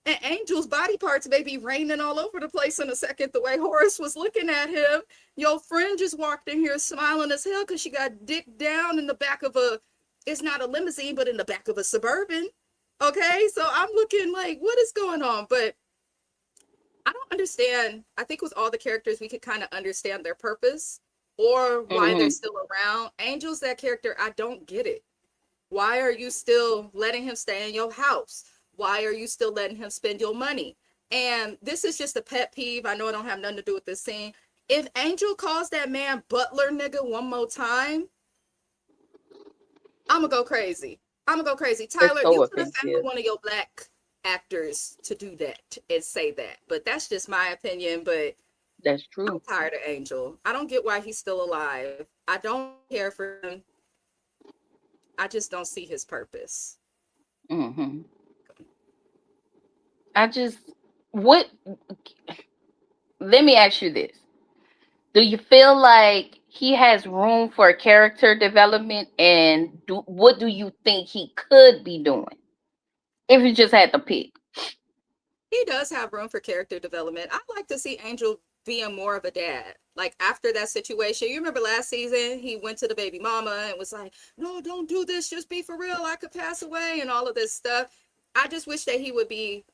Speaker 1: And Angel's body parts may be raining all over the place in a second. The way Horace was looking at him, your friend just walked in here smiling as hell because she got dick down in the back of a, it's not a limousine, but in the back of a Suburban. Okay, so I'm looking like, what is going on? But I don't understand. I think with all the characters, we could kind of understand their purpose or why they're
Speaker 2: Mm-hmm.
Speaker 1: still around. Angel's that character, I don't get it. Why are you still letting him stay in your house? Why are you still letting him spend your money? And this is just a pet peeve. I know it don't have nothing to do with this scene. If Angel calls that man butler nigga one more time, I'm gonna go crazy. I'm gonna go crazy.
Speaker 2: It's
Speaker 1: Tyler, you
Speaker 2: so
Speaker 1: could have found
Speaker 2: offensive.
Speaker 1: one of your black actors to do that and say that. But that's just my opinion. But
Speaker 2: That's
Speaker 1: I'm
Speaker 2: true.
Speaker 1: tired of Angel. I don't get why he's still alive. I don't care for him. I just don't see his purpose.
Speaker 2: Mm-hmm. I just, what, let me ask you this. Do you feel like he has room for character development, and what do you think he could be doing if you just had to pick?
Speaker 1: He does have room for character development. I'd like to see Angel being more of a dad. Like after that situation, you remember last season, he went to the baby mama and was like, no, don't do this. Just be for real. I could pass away and all of this stuff. I just wish that he would be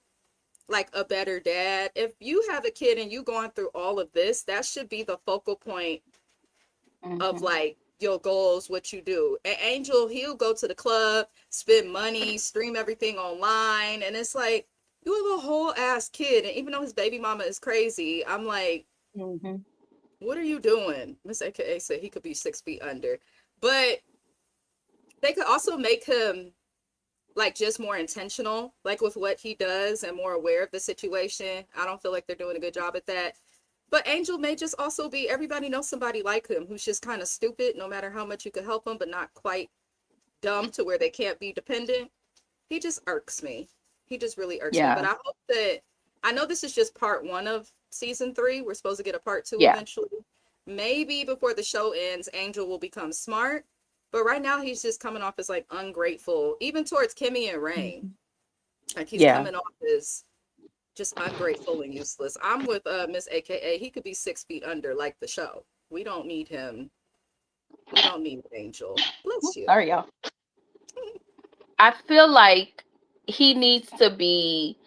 Speaker 1: like a better dad. If you have a kid and you going through all of this, that should be the focal point of
Speaker 2: Mm-hmm.
Speaker 1: like your goals, what you do. And Angel, he'll go to the club, spend money, stream everything online, and it's like you have a whole ass kid, and even though his baby mama is crazy, I'm like,
Speaker 2: Mm-hmm.
Speaker 1: what are you doing? Miss AKA said he could be 6 feet under, but they could also make him like just more intentional, like with what he does and more aware of the situation. I don't feel like they're doing a good job at that. But Angel may just also be everybody knows somebody like him who's just kind of stupid, no matter how much you could help them, but not quite dumb to where they can't be dependent. He just irks me. He just really irks me. But
Speaker 2: Yeah.
Speaker 1: I hope that I know this is just part 1 of season 3. We're supposed to get a part 2
Speaker 2: Yeah.
Speaker 1: eventually. Maybe before the show ends, Angel will become smart. But right now he's just coming off as like ungrateful, even towards Kimmy and Rain.
Speaker 2: Mhm.
Speaker 1: Like he's
Speaker 2: Yeah.
Speaker 1: coming off as just ungrateful and useless. I'm with Miss AKA. He could be 6 feet under, like the show. We don't need him. We don't need Angel. Bless you.
Speaker 2: Sorry, y'all. I feel like he needs to be.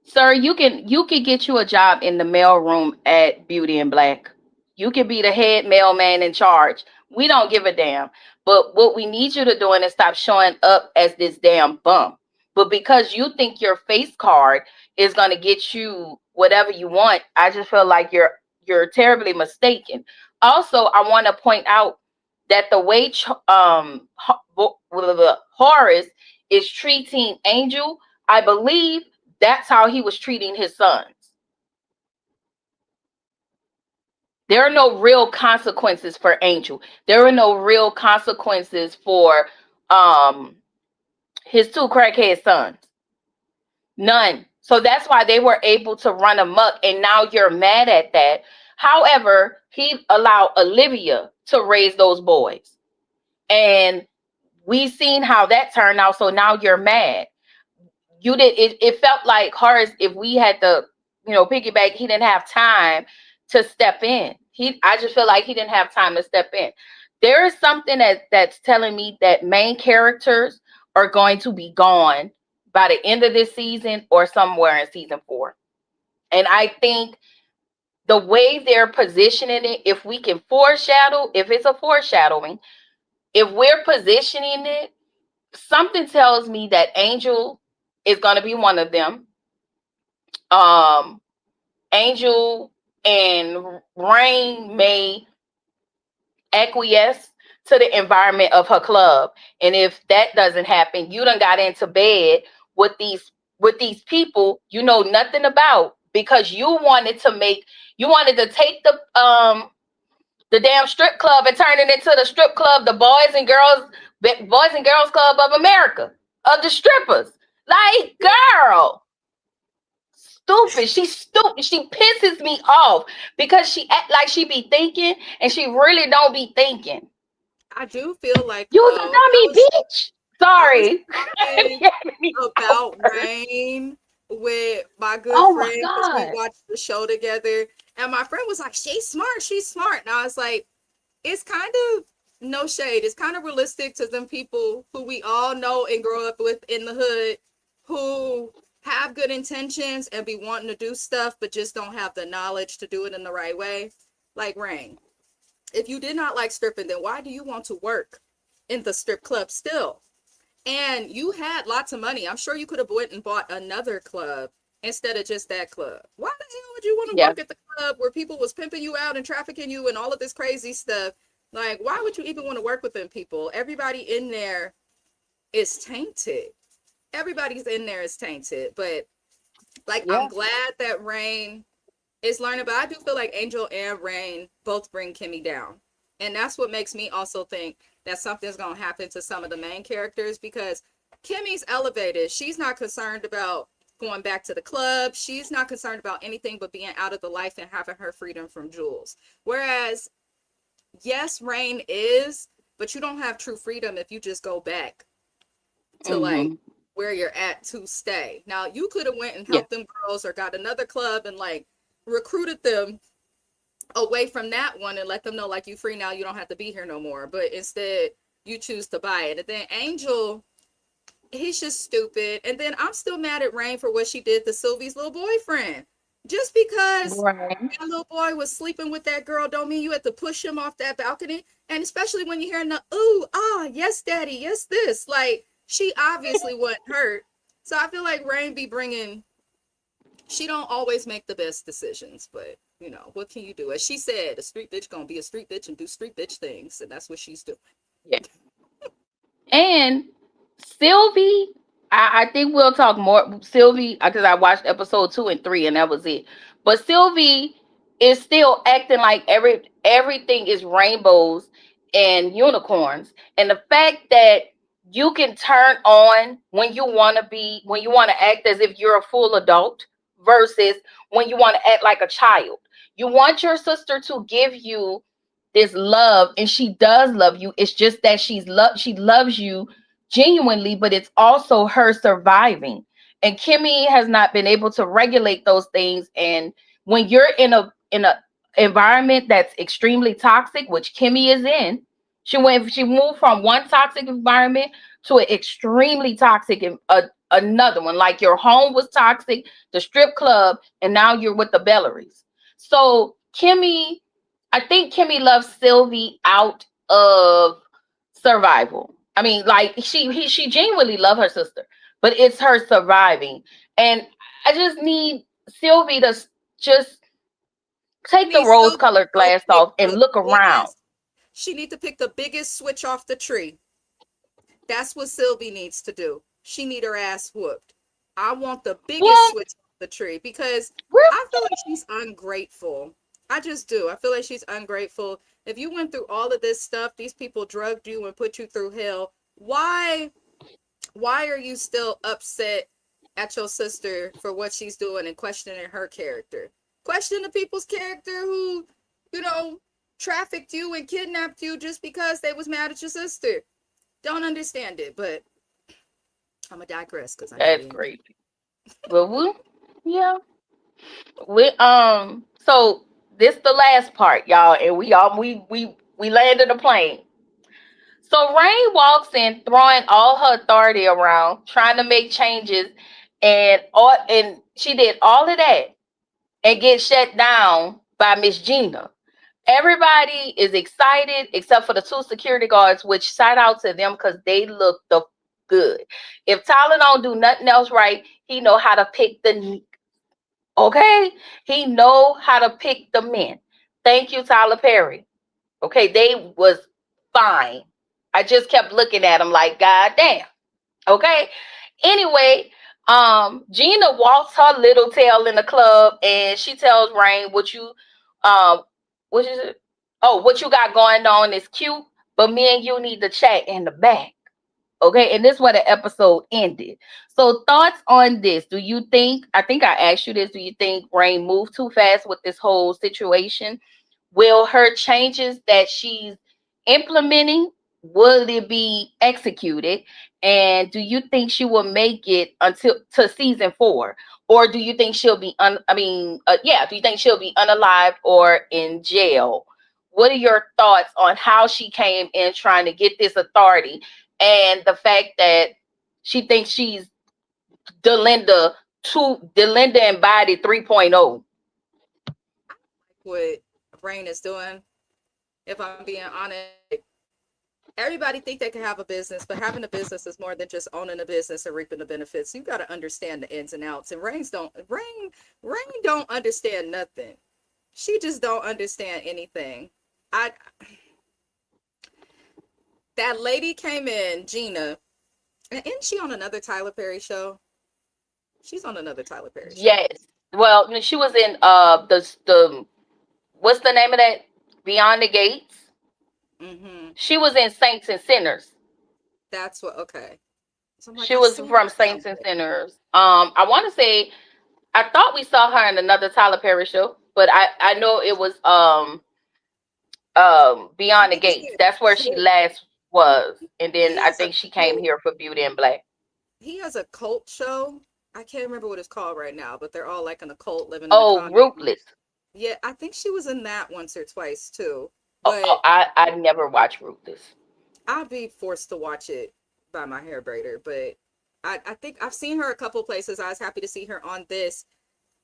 Speaker 2: Sir, you can get you a job in the mail room at Beauty and Black. You can be the head mailman in charge. We don't give a damn. But what we need you to do is stop showing up as this damn bump. But because you think your face card is gonna get you whatever you want, I just feel like you're terribly mistaken. Also, I want to point out that the way Horace is treating Angel, I believe that's how he was treating his sons. There are no real consequences for Angel. There are no real consequences for um his two crackhead sons. None. So that's why they were able to run amok, and now you're mad at that. However, he allowed Olivia to raise those boys. And we've seen how that turned out. So now you're mad. It felt like Horace, if we had to, piggyback, he didn't have time to step in. I just feel like he didn't have time to step in. There is something that's telling me that main characters are going to be gone by the end of this season or somewhere in season 4. And I think the way they're positioning it, if we can foreshadow, if it's a foreshadowing, if we're positioning it, something tells me that Angel is going to be one of them. Angel and Rain may acquiesce to the environment of her club, and if that doesn't happen, you done got into bed with these people you know nothing about, because you wanted to take the damn strip club and turn it into the strip club, the Boys and Girls Club of America, of the strippers. Like, girl, stupid. She's stupid. She pisses me off because she act like she be thinking and she really don't be thinking.
Speaker 1: I do feel like
Speaker 2: You's a
Speaker 1: though
Speaker 2: dummy, bitch.
Speaker 1: I was
Speaker 2: Sorry.
Speaker 1: talking about Rain with my good
Speaker 2: Oh my
Speaker 1: friend because we
Speaker 2: god.
Speaker 1: watched the show together, and my friend was like, she's smart." And I was like, it's kind of, no shade, it's kind of realistic to them people who we all know and grow up with in the hood, who have good intentions and be wanting to do stuff but just don't have the knowledge to do it in the right way. Like Rain, if you did not like stripping, then why do you want to work in the strip club still? And you had lots of money. I'm sure you could have went and bought another club instead of just that club. Why the hell would you want to
Speaker 2: Yeah.
Speaker 1: work at the club where people was pimping you out and trafficking you and all of this crazy stuff? Like, why would you even want to work with them people? Everybody in there is tainted. Everybody's in there is tainted. But like,
Speaker 2: Yeah.
Speaker 1: I'm glad that Rain is learning, but I do feel like Angel and Rain both bring Kimmy down. And that's what makes me also think that something's going to happen to some of the main characters, because Kimmy's elevated. She's not concerned about going back to the club. She's not concerned about anything but being out of the life and having her freedom from Jules. Whereas, yes, Rain is, but you don't have true freedom if you just go back to like where you're at to stay. Now, you could have went and helped them girls or got another club and like recruited them away from that one and let them know like, you free now, you don't have to be here no more. But instead you choose to buy it. And then Angel, he's just stupid. And then I'm still mad at Rain for what she did to Sylvie's little boyfriend. Just because
Speaker 2: Right.
Speaker 1: that little boy was sleeping with that girl don't mean you have to push him off that balcony. And especially when you're hearing the ooh, ah, yes daddy, yes this, like, she obviously wasn't hurt. So I feel like Rain be bringing, she don't always make the best decisions, but what can you do? As she said, a street bitch gonna be a street bitch and do street bitch things, and that's what she's doing.
Speaker 2: Yeah. And Sylvie, I think we'll talk more. Sylvie, because I watched episode 2 and 3, and that was it. But Sylvie is still acting like everything is rainbows and unicorns. And the fact that you can turn on when you want to act as if you're a full adult versus when you want to act like a child. You want your sister to give you this love, and she does love you. It's just that she loves you genuinely, but it's also her surviving. and Kimmy has not been able to regulate those things. And when you're in a environment that's extremely toxic, which Kimmy is in, she moved from one toxic environment to an extremely toxic another one. Like your home was toxic, the strip club, and now you're with the Bellaries. So Kimmy, I think Kimmy loves Sylvie out of survival. I mean, like she genuinely love her sister, but it's her surviving. And I just need Sylvie to just take the
Speaker 1: Needs
Speaker 2: rose
Speaker 1: Sylvie
Speaker 2: colored
Speaker 1: to go
Speaker 2: glass
Speaker 1: pick
Speaker 2: off and
Speaker 1: the
Speaker 2: look around.
Speaker 1: biggest. She need to pick the biggest switch off the tree. That's what Sylvie needs to do. She need her ass whooped. I want the biggest
Speaker 2: What?
Speaker 1: switch off the tree because
Speaker 2: Really?
Speaker 1: I feel like she's ungrateful. I just do. I feel like she's ungrateful. If you went through all of this stuff, these people drugged you and put you through hell. Why are you still upset at your sister for what she's doing and questioning her character? Question the people's character who, you know, trafficked you and kidnapped you just because they was mad at your sister. Don't understand it, but I'm gonna digress because I know
Speaker 2: That's
Speaker 1: we ain't.
Speaker 2: crazy. But yeah, we so this the last part, y'all, and we landed the plane. So Rain walks in, throwing all her authority around, trying to make changes, and she did all of that and get shut down by Miss Gina. Everybody is excited except for the two security guards, which shout out to them because they look the good. If Tyler don't do nothing else right, he know how to pick the okay. He know how to pick the men. Thank you, Tyler Perry. Okay, they was fine. I just kept looking at him like, God damn. Okay. Anyway, Gina walks her little tail in the club and she tells Rain um what is it? Oh, what you got going on is cute, but me and you need to chat in the back. Okay, and this is where the episode ended. So thoughts on this? Do you think, I think I asked you this, do you think Rain moved too fast with this whole situation? Will her changes that she's implementing, will it be executed? And do you think she will make it until to season 4? Or do you think she'll be do you think she'll be unalived or in jail? What are your thoughts on how she came in trying to get this authority and the fact that she thinks she's Delinda embodied 3.0?
Speaker 1: What Rain is doing, if I'm being honest, everybody think they can have a business, but having a business is more than just owning a business and reaping the benefits. You got to understand the ins and outs. And Rain don't understand nothing. She just don't understand anything. I That lady came in, Gina, and isn't she on another Tyler Perry show? She's on another Tyler Perry show.
Speaker 2: Yes. Well, she was in the what's the name of that? Beyond the Gates.
Speaker 1: Mm-hmm.
Speaker 2: She was in Saints and Sinners.
Speaker 1: That's what. Okay. So I'm like,
Speaker 2: She
Speaker 1: I
Speaker 2: was
Speaker 1: saw her
Speaker 2: from Saints and
Speaker 1: somewhere.
Speaker 2: Sinners. I want to say I thought we saw her in another Tyler Perry show, but I know it was Beyond the Gates. That's where she last was, and then
Speaker 1: He
Speaker 2: I
Speaker 1: has a
Speaker 2: think she came
Speaker 1: cult.
Speaker 2: here for Beauty and Black.
Speaker 1: He has a cult show. I can't remember what it's called right now, but they're all like in a cult, living in a
Speaker 2: Oh,
Speaker 1: condo.
Speaker 2: Ruthless.
Speaker 1: Yeah, I think she was in that once or twice too.
Speaker 2: Oh,
Speaker 1: But
Speaker 2: I never watched Ruthless.
Speaker 1: I'd be forced to watch it by my hair braider. But I think I've seen her a couple places. I was happy to see her on this.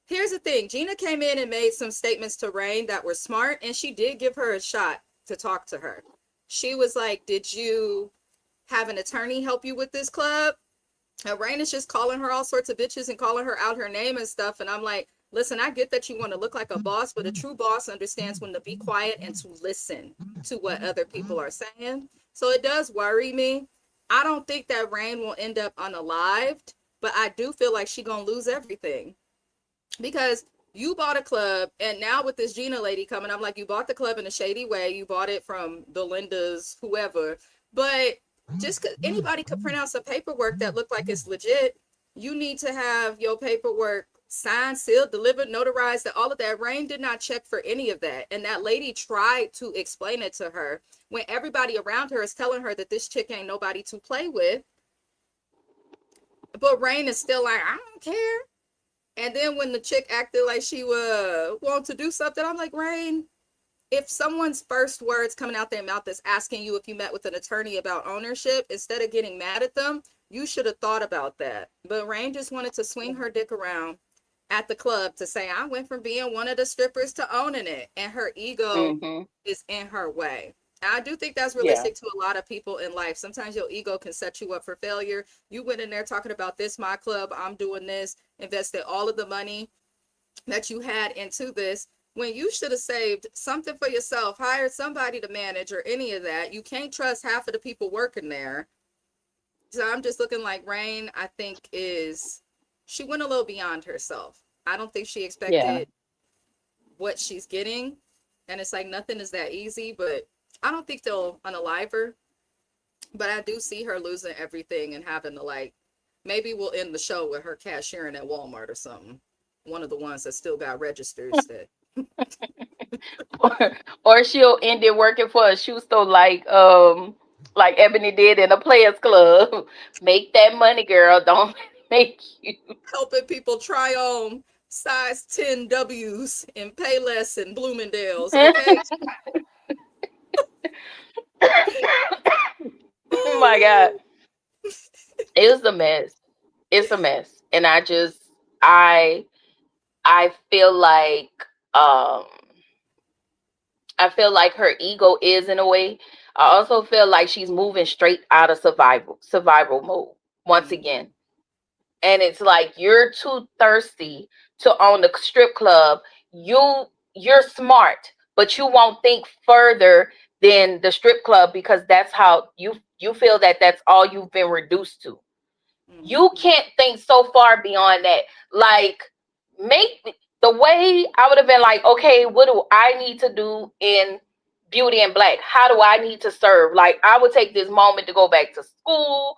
Speaker 1: Here's the thing. Gina came in and made some statements to Rain that were smart, and she did give her a shot to talk to her. She was like, did you have an attorney help you with this club? And Rain is just calling her all sorts of bitches and calling her out her name and stuff. And I'm like, listen, I get that you want to look like a boss, but a true boss understands when to be quiet and to listen to what other people are saying. So it does worry me. I don't think that Rain will end up unalived, but I do feel like she gonna lose everything because you bought a club, and now with this Gina lady coming, I'm like, you bought the club in a shady way. You bought it from Belinda's whoever, but just because anybody could print out some paperwork that looked like it's legit, you need to have your paperwork signed, sealed, delivered, notarized, that all of that. Rain did not check for any of that, and that lady tried to explain it to her when everybody around her is telling her that this chick ain't nobody to play with. But Rain is still like, I don't care. And then when the chick acted like she would want to do something, I'm like, Rain, if someone's first words coming out their mouth is asking you if you met with an attorney about ownership, instead of getting mad at them, you should have thought about that. But Rain just wanted to swing her dick around at the club to say, I went from being one of the strippers to owning it. And her ego is in her way. I do think that's
Speaker 2: Yeah.
Speaker 1: realistic to a lot of people in life. Sometimes your ego can set you up for failure. You went in there talking about this, my club, I'm doing this, invested all of the money that you had into this, when you should have saved something for yourself, hired somebody to manage or any of that. You can't trust half of the people working there. So I'm just looking like Rain, I think she went a little beyond herself. I don't think she
Speaker 2: Yeah.
Speaker 1: expected what she's getting. And it's like nothing is that easy, but I don't think they'll unalive her. But I do see her losing everything and having to like, maybe we'll end the show with her cashiering at Walmart or something. One of the ones that still got registers that
Speaker 2: Or she'll end it working for a shoe store like Ebony did in a players club. Make that money, girl. Don't make you.
Speaker 1: helping people try on size 10 W's in Payless and Bloomingdale's, okay?
Speaker 2: Oh
Speaker 1: Oh
Speaker 2: my God.
Speaker 1: man.
Speaker 2: It's a mess. It's a mess. And I I feel like um I feel like her ego is in a way. I also feel like she's moving straight out of survival mode once
Speaker 1: Mm,
Speaker 2: again. And it's like you're too thirsty to own the strip club. You're smart, but you won't think further than the strip club because that's how you feel that that's all you've been reduced to. You
Speaker 1: mm,
Speaker 2: can't think so far beyond that. Like, make the way I would have been like, okay, what do I need to do in Beauty and Black? How do I need to serve? Like, I would take this moment to go back to school,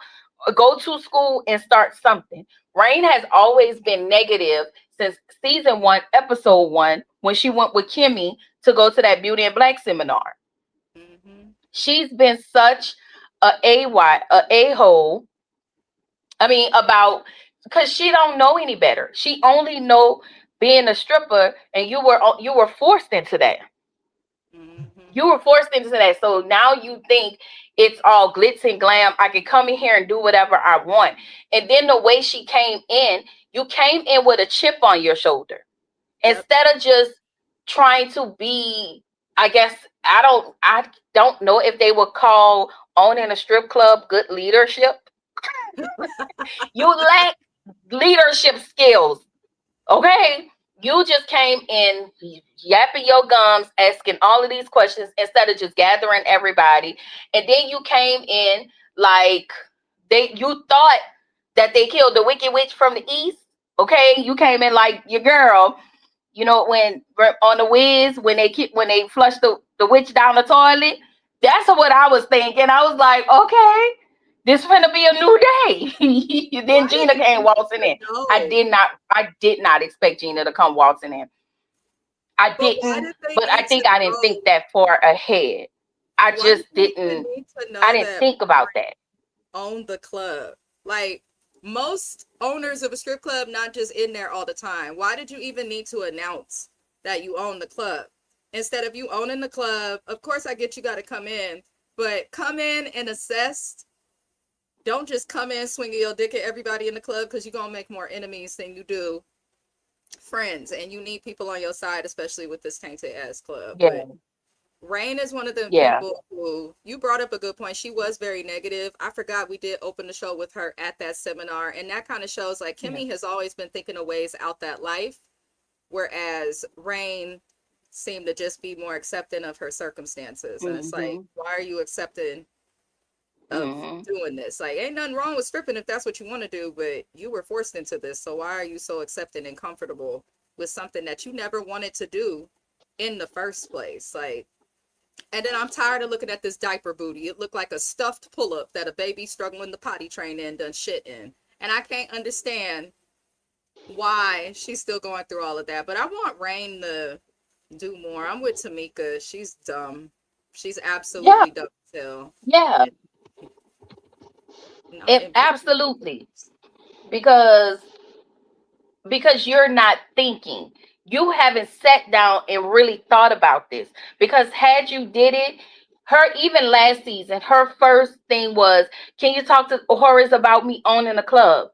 Speaker 2: go to school and start something. Rain has always been negative since season 1, episode 1, when she went with Kimmy to go to that Beauty and Black seminar.
Speaker 1: mm-hmm.
Speaker 2: She's been such a hole. I mean, about because she don't know any better. She only know being a stripper, and you were forced into that.
Speaker 1: Mm-hmm.
Speaker 2: You were forced into that. So now you think it's all glitz and glam. I can come in here and do whatever I want. And then the way she came in, you came in with a chip on your shoulder
Speaker 1: Yep.
Speaker 2: instead of just trying to be. I guess I don't know if they would call owning a strip club good leadership. You lack leadership skills. Okay? You just came in yapping your gums, asking all of these questions instead of just gathering everybody. And then you came in like you thought that they killed the wicked witch from the east. Okay? You came in like your girl. You know, when on the Wiz, when they flushed the witch down the toilet, that's what I was thinking. I was like, okay, this gonna be a new day. Then
Speaker 1: Why did
Speaker 2: Gina
Speaker 1: they
Speaker 2: came
Speaker 1: need
Speaker 2: waltzing
Speaker 1: to
Speaker 2: in.
Speaker 1: know?
Speaker 2: I did not expect Gina to come waltzing in. I
Speaker 1: But why
Speaker 2: didn't,
Speaker 1: did they
Speaker 2: but I
Speaker 1: need to
Speaker 2: think I didn't think
Speaker 1: know?
Speaker 2: that far ahead. I
Speaker 1: Why did
Speaker 2: just
Speaker 1: they even
Speaker 2: didn't.
Speaker 1: need to
Speaker 2: I
Speaker 1: know
Speaker 2: didn't
Speaker 1: that
Speaker 2: think about that.
Speaker 1: owned the club? Like most owners of a strip club, not just in there all the time. Why did you even need to announce that you own the club? Instead of you owning the club, of course I get you got to come in, but come in and assess. Don't just come in swinging your dick at everybody in the club because you're going to make more enemies than you do friends. And you need people on your side, especially with this tainted ass club.
Speaker 2: Yeah,
Speaker 1: But Rain is one of them
Speaker 2: yeah,
Speaker 1: people who you brought up a good point. She was very negative. I forgot we did open the show with her at that seminar. And that kind of shows like
Speaker 2: yeah.
Speaker 1: Kimmy has always been thinking of ways out that life, whereas Rain seemed to just be more accepting of her circumstances. And it's like,
Speaker 2: Mhm,
Speaker 1: why are you accepting of
Speaker 2: mhm.
Speaker 1: doing this? Like, ain't nothing wrong with stripping if that's what you want to do, but you were forced into this. So why are you so accepting and comfortable with something that you never wanted to do in the first place? Like, and then I'm tired of looking at this diaper booty. It looked like a stuffed pull-up that a baby struggling to potty train in done shit in. And I can't understand why she's still going through all of that. But I want Rain to do more. I'm with Tamika. She's dumb. She's
Speaker 2: Yeah,
Speaker 1: absolutely dumb still.
Speaker 2: yeah.
Speaker 1: And,
Speaker 2: It
Speaker 1: and people,
Speaker 2: absolutely. because you're not thinking. You haven't sat down and really thought about this. Because had you did it, her even last season, her first thing was, "Can you talk to Horace about me owning a club?"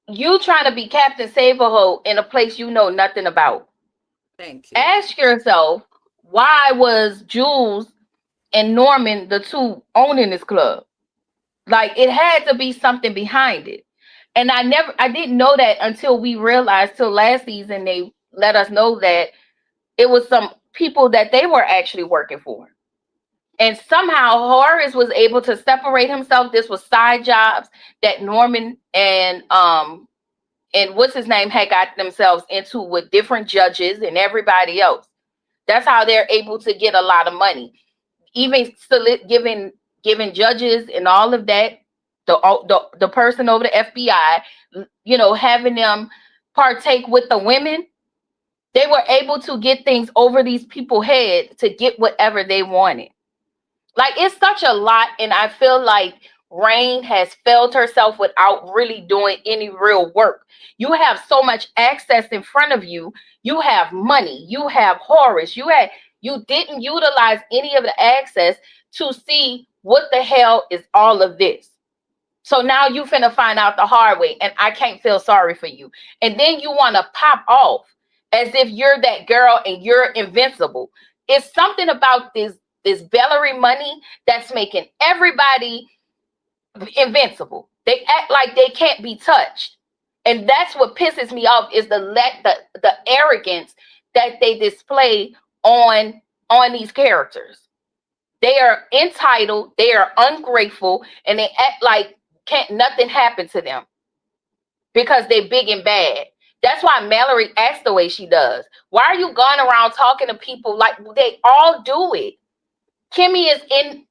Speaker 2: You trying to be Captain Save-A-Ho in a place you know nothing about.
Speaker 1: Thank you.
Speaker 2: Ask yourself, why was Jules and Norman the two owning this club? Like, it had to be something behind it. And I didn't know that until we realized, till last season, they let us know that it was some people that they were actually working for. And somehow Horace was able to separate himself. This was side jobs that Norman and what's his name had got themselves into with different judges and everybody else. That's how they're able to get a lot of money. Even giving judges and all of that, the person over the FBI, having them partake with the women, they were able to get things over these people's head to get whatever they wanted. Like, it's such a lot, and I feel like Rain has failed herself without really doing any real work. You have so much access in front of you. You have money. You have Horace. You didn't utilize any of the access to see what the hell is all of this. So now you finna find out the hard way, and I can't feel sorry for you. And then you want to pop off as if you're that girl and you're invincible. It's something about this Bellarie money that's making everybody invincible. They act like they can't be touched. And that's what pisses me off, is the arrogance that they display on these characters. They are entitled, they are ungrateful, and they act like can't nothing happen to them because they're big and bad. That's why Mallory acts the way she does. Why are you going around talking to people like they all do it? Kimmy is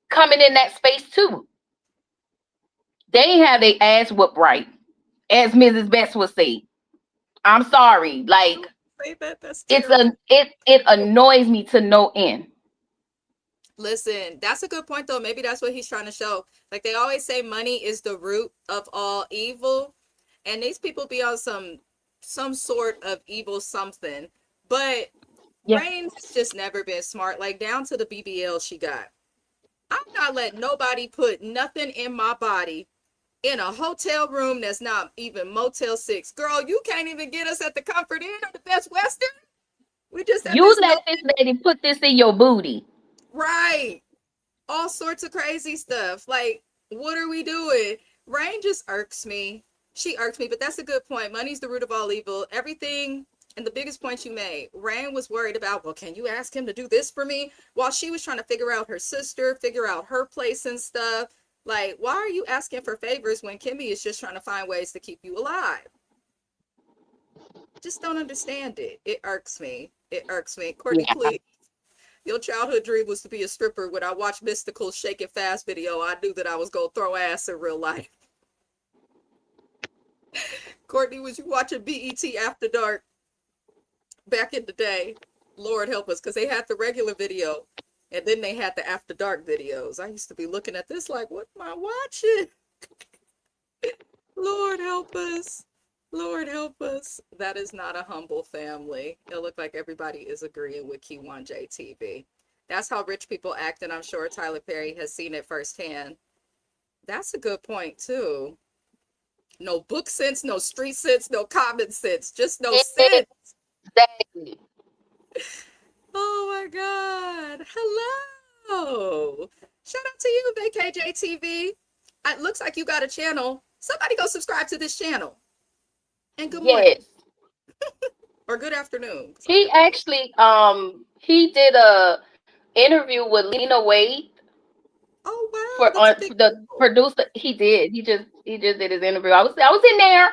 Speaker 2: coming in that space too. They ain't have their ass whooped right, as Mrs. Best would say. I'm sorry. Like,
Speaker 1: Say that. That's
Speaker 2: it's
Speaker 1: terrible.
Speaker 2: it annoys me to no end.
Speaker 1: Listen, that's a good point though. Maybe that's what he's trying to show. Like, they always say money is the root of all evil, and these people be on some sort of evil something. But
Speaker 2: Yeah.
Speaker 1: Rain's just never been smart. Like, down to the BBL she got. I'm not letting nobody put nothing in my body in a hotel room that's not even Motel 6. Girl, you can't even get us at the Comfort Inn or the Best Western. We just at
Speaker 2: You
Speaker 1: this
Speaker 2: let this lady put this in your booty.
Speaker 1: right. All sorts of crazy stuff. Like, what are we doing? Rain just irks me. She irks me, but that's a good point. Money's the root of all evil. Everything, and the biggest point you made, Rain was worried about, well, can you ask him to do this for me? While she was trying to figure out her sister, figure out her place and stuff. Like, why are you asking for favors when Kimmy is just trying to find ways to keep you alive? Just don't understand it. It irks me. It irks me. Courtney,
Speaker 2: Yeah.
Speaker 1: please. Your childhood dream was to be a stripper. When I watched Mystical's Shake It Fast video, I knew that I was going to throw ass in real life. Courtney, was you watching BET After Dark back in the day? Lord help us, because they had the regular video, and then they had the After Dark videos. I used to be looking at this like, what am I watching? Lord help us. Lord help us. That is not a humble family. It looked like everybody is agreeing with Keywan JTV. That's how rich people act, and I'm sure Tyler Perry has seen it firsthand. That's a good point, too. No book sense, no street sense, no common sense, just no sense.
Speaker 2: Exactly.
Speaker 1: Oh my God. Hello. Shout out to you, VKJTV. It looks like you got a channel. Somebody go subscribe to this channel. And good morning.
Speaker 2: Yes.
Speaker 1: Or good afternoon.
Speaker 2: He actually he did a interview with Lena Waithe
Speaker 1: Oh
Speaker 2: for
Speaker 1: wow, that's a
Speaker 2: on
Speaker 1: big
Speaker 2: the
Speaker 1: deal.
Speaker 2: producer. He did. He just did his interview. I was in there.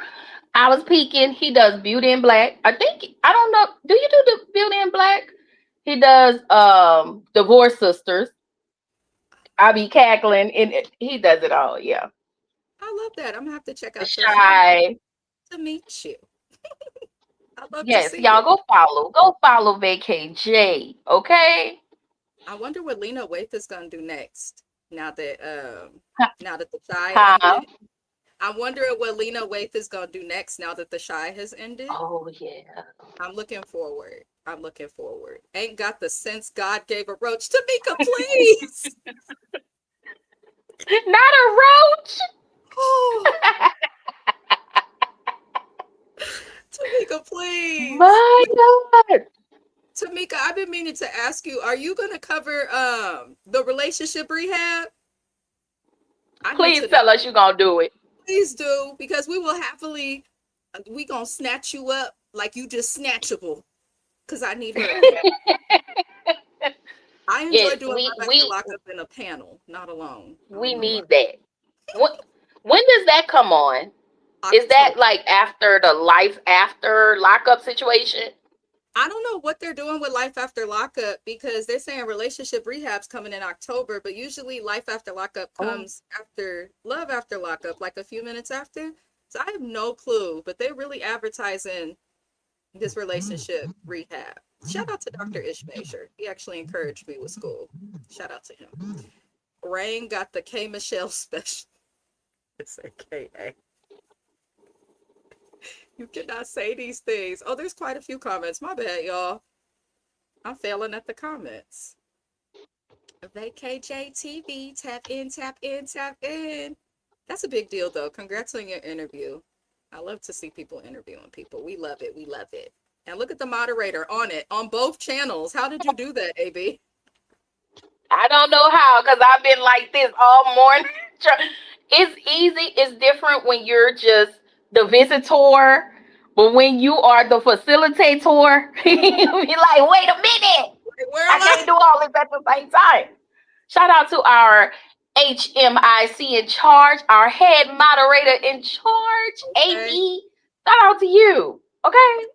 Speaker 2: I was peeking. He does Beauty in Black. I don't know. Do you do the Beauty in Black? He does Divorce Sisters. I be cackling, and he does it all. Yeah.
Speaker 1: I love that. I'm gonna have to check
Speaker 2: The
Speaker 1: out those. You know,
Speaker 2: Shy.
Speaker 1: to meet you. I'd love to
Speaker 2: Yes,
Speaker 1: see
Speaker 2: y'all
Speaker 1: you.
Speaker 2: go follow. Go follow VKJ. Okay.
Speaker 1: I wonder what Lena Waithe is gonna do next. now that
Speaker 2: Ha-
Speaker 1: the shy
Speaker 2: Huh?
Speaker 1: ended. I'm wondering what Lena Waithe is gonna do next now that the shy has ended.
Speaker 2: Oh yeah.
Speaker 1: I'm looking forward. I'm looking forward. Ain't got the sense God gave a roach. Tamika, please.
Speaker 2: Not a roach.
Speaker 1: Oh, Tamika, please.
Speaker 2: My God.
Speaker 1: Tamika, I've been meaning to ask you, are you gonna cover the relationship rehab? I need
Speaker 2: Please
Speaker 1: to know.
Speaker 2: tell us you're gonna do it.
Speaker 1: Please do, because we will happily we gonna snatch you up like you just snatchable. Cause I need her opinion. I enjoy
Speaker 2: Yes,
Speaker 1: doing Love After Lockup in a panel, not alone. I
Speaker 2: we
Speaker 1: don't know why.
Speaker 2: need that. When does that come on? Is that
Speaker 1: October.
Speaker 2: like after the life after lockup situation?
Speaker 1: I don't know what they're doing with Life After Lockup because they're saying relationship rehab's coming in October, but usually Life After Lockup
Speaker 2: Oh,
Speaker 1: comes after Love After Lockup, like a few minutes after. So I have no clue, but they're really advertising this relationship rehab. Shout out to Dr. Ishmael. He actually encouraged me with school. Shout out to him. Rain got the K Michelle special. It's a KA. You cannot say these things. Oh, there's quite a few comments. My bad, y'all. I'm failing at the comments. VKJTV, tap in, tap in, tap in. That's a big deal, though. Congrats on your interview. I love to see people interviewing people. We love it. We love it. And look at the moderator on it on both channels. How did you do that, AB?
Speaker 2: I don't know how, because I've been like this all morning. It's easy. It's different when you're just the visitor, but when you are the facilitator, you be like, wait a minute,
Speaker 1: Where
Speaker 2: I
Speaker 1: am I?
Speaker 2: can't do all this at the same time. Shout out to our HMIC in charge, our head moderator in charge,
Speaker 1: Okay.
Speaker 2: AB. Shout out to you. Okay.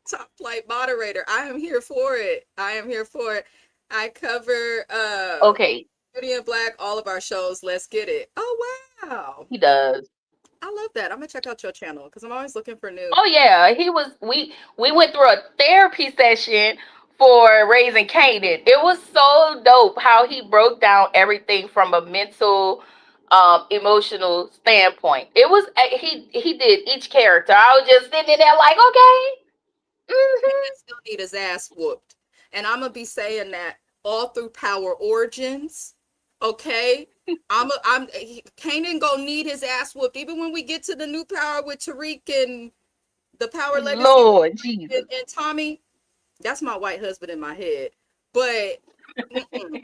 Speaker 1: Top flight moderator. I am here for it. I am here for it. I cover
Speaker 2: Okay.
Speaker 1: Beauty and Black, all of our shows. Let's get it. Oh wow.
Speaker 2: He does.
Speaker 1: I love that. I'm gonna check out your channel because I'm always looking for new.
Speaker 2: Oh yeah, he was. We went through a therapy session for raising Kanan. It was so dope how he broke down everything from a mental, emotional standpoint. It was he did each character. I was just sitting there like, okay,
Speaker 1: Kanan still need his ass whooped. And I'm gonna be saying that all through Power Origins. Okay. Kanan gonna need his ass whooped. Even when we get to the new power with Tariq and the Power Legacy
Speaker 2: Lord Jesus.
Speaker 1: and Tommy. That's my white husband in my head. But mm-mm,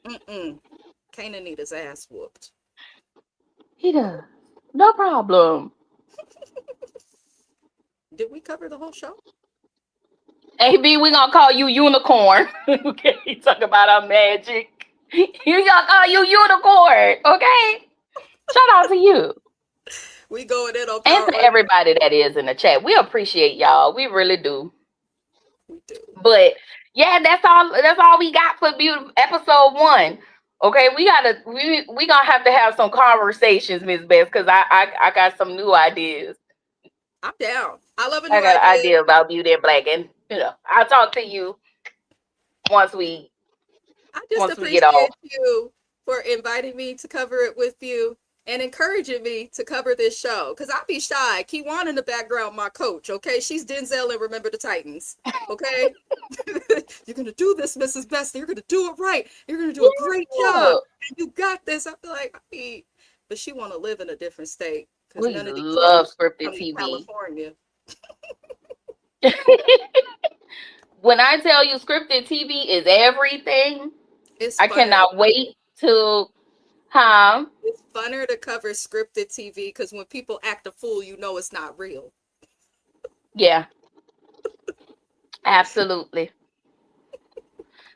Speaker 1: mm-mm. Kanan need his ass whooped.
Speaker 2: He does. No problem.
Speaker 1: Did we cover the whole show?
Speaker 2: AB, we gonna call you unicorn. Okay, talk about our magic. We gonna call you unicorn. Okay. Shout out to you.
Speaker 1: We going in on
Speaker 2: And
Speaker 1: Power
Speaker 2: to
Speaker 1: Origins.
Speaker 2: everybody that is in the chat. We appreciate y'all. We really do.
Speaker 1: We do.
Speaker 2: But yeah, that's all we got for beautiful episode 1. Okay, we gonna have to have some conversations, Miss Beth, because I got some new ideas.
Speaker 1: I'm down. I love a
Speaker 2: I
Speaker 1: new
Speaker 2: got an
Speaker 1: idea.
Speaker 2: idea about Beauty and Black, and I'll talk to you once we
Speaker 1: I just
Speaker 2: get off.
Speaker 1: appreciate you for inviting me to cover it with you and encouraging me to cover this show. Because I'll be shy. Keywan in the background, my coach, okay? She's Denzel and Remember the Titans, okay? You're going to do this, Mrs. Best. You're going to do it right. You're going to do a great job. And you got this. I feel like, but she want to live in a different state because
Speaker 2: We
Speaker 1: none of these
Speaker 2: love
Speaker 1: shows
Speaker 2: scripted
Speaker 1: come to
Speaker 2: TV.
Speaker 1: California.
Speaker 2: When I tell you scripted TV is everything,
Speaker 1: It's
Speaker 2: I
Speaker 1: funner.
Speaker 2: cannot wait till
Speaker 1: It's funner to cover scripted TV because when people act a fool, you know it's not real.
Speaker 2: yeah, absolutely.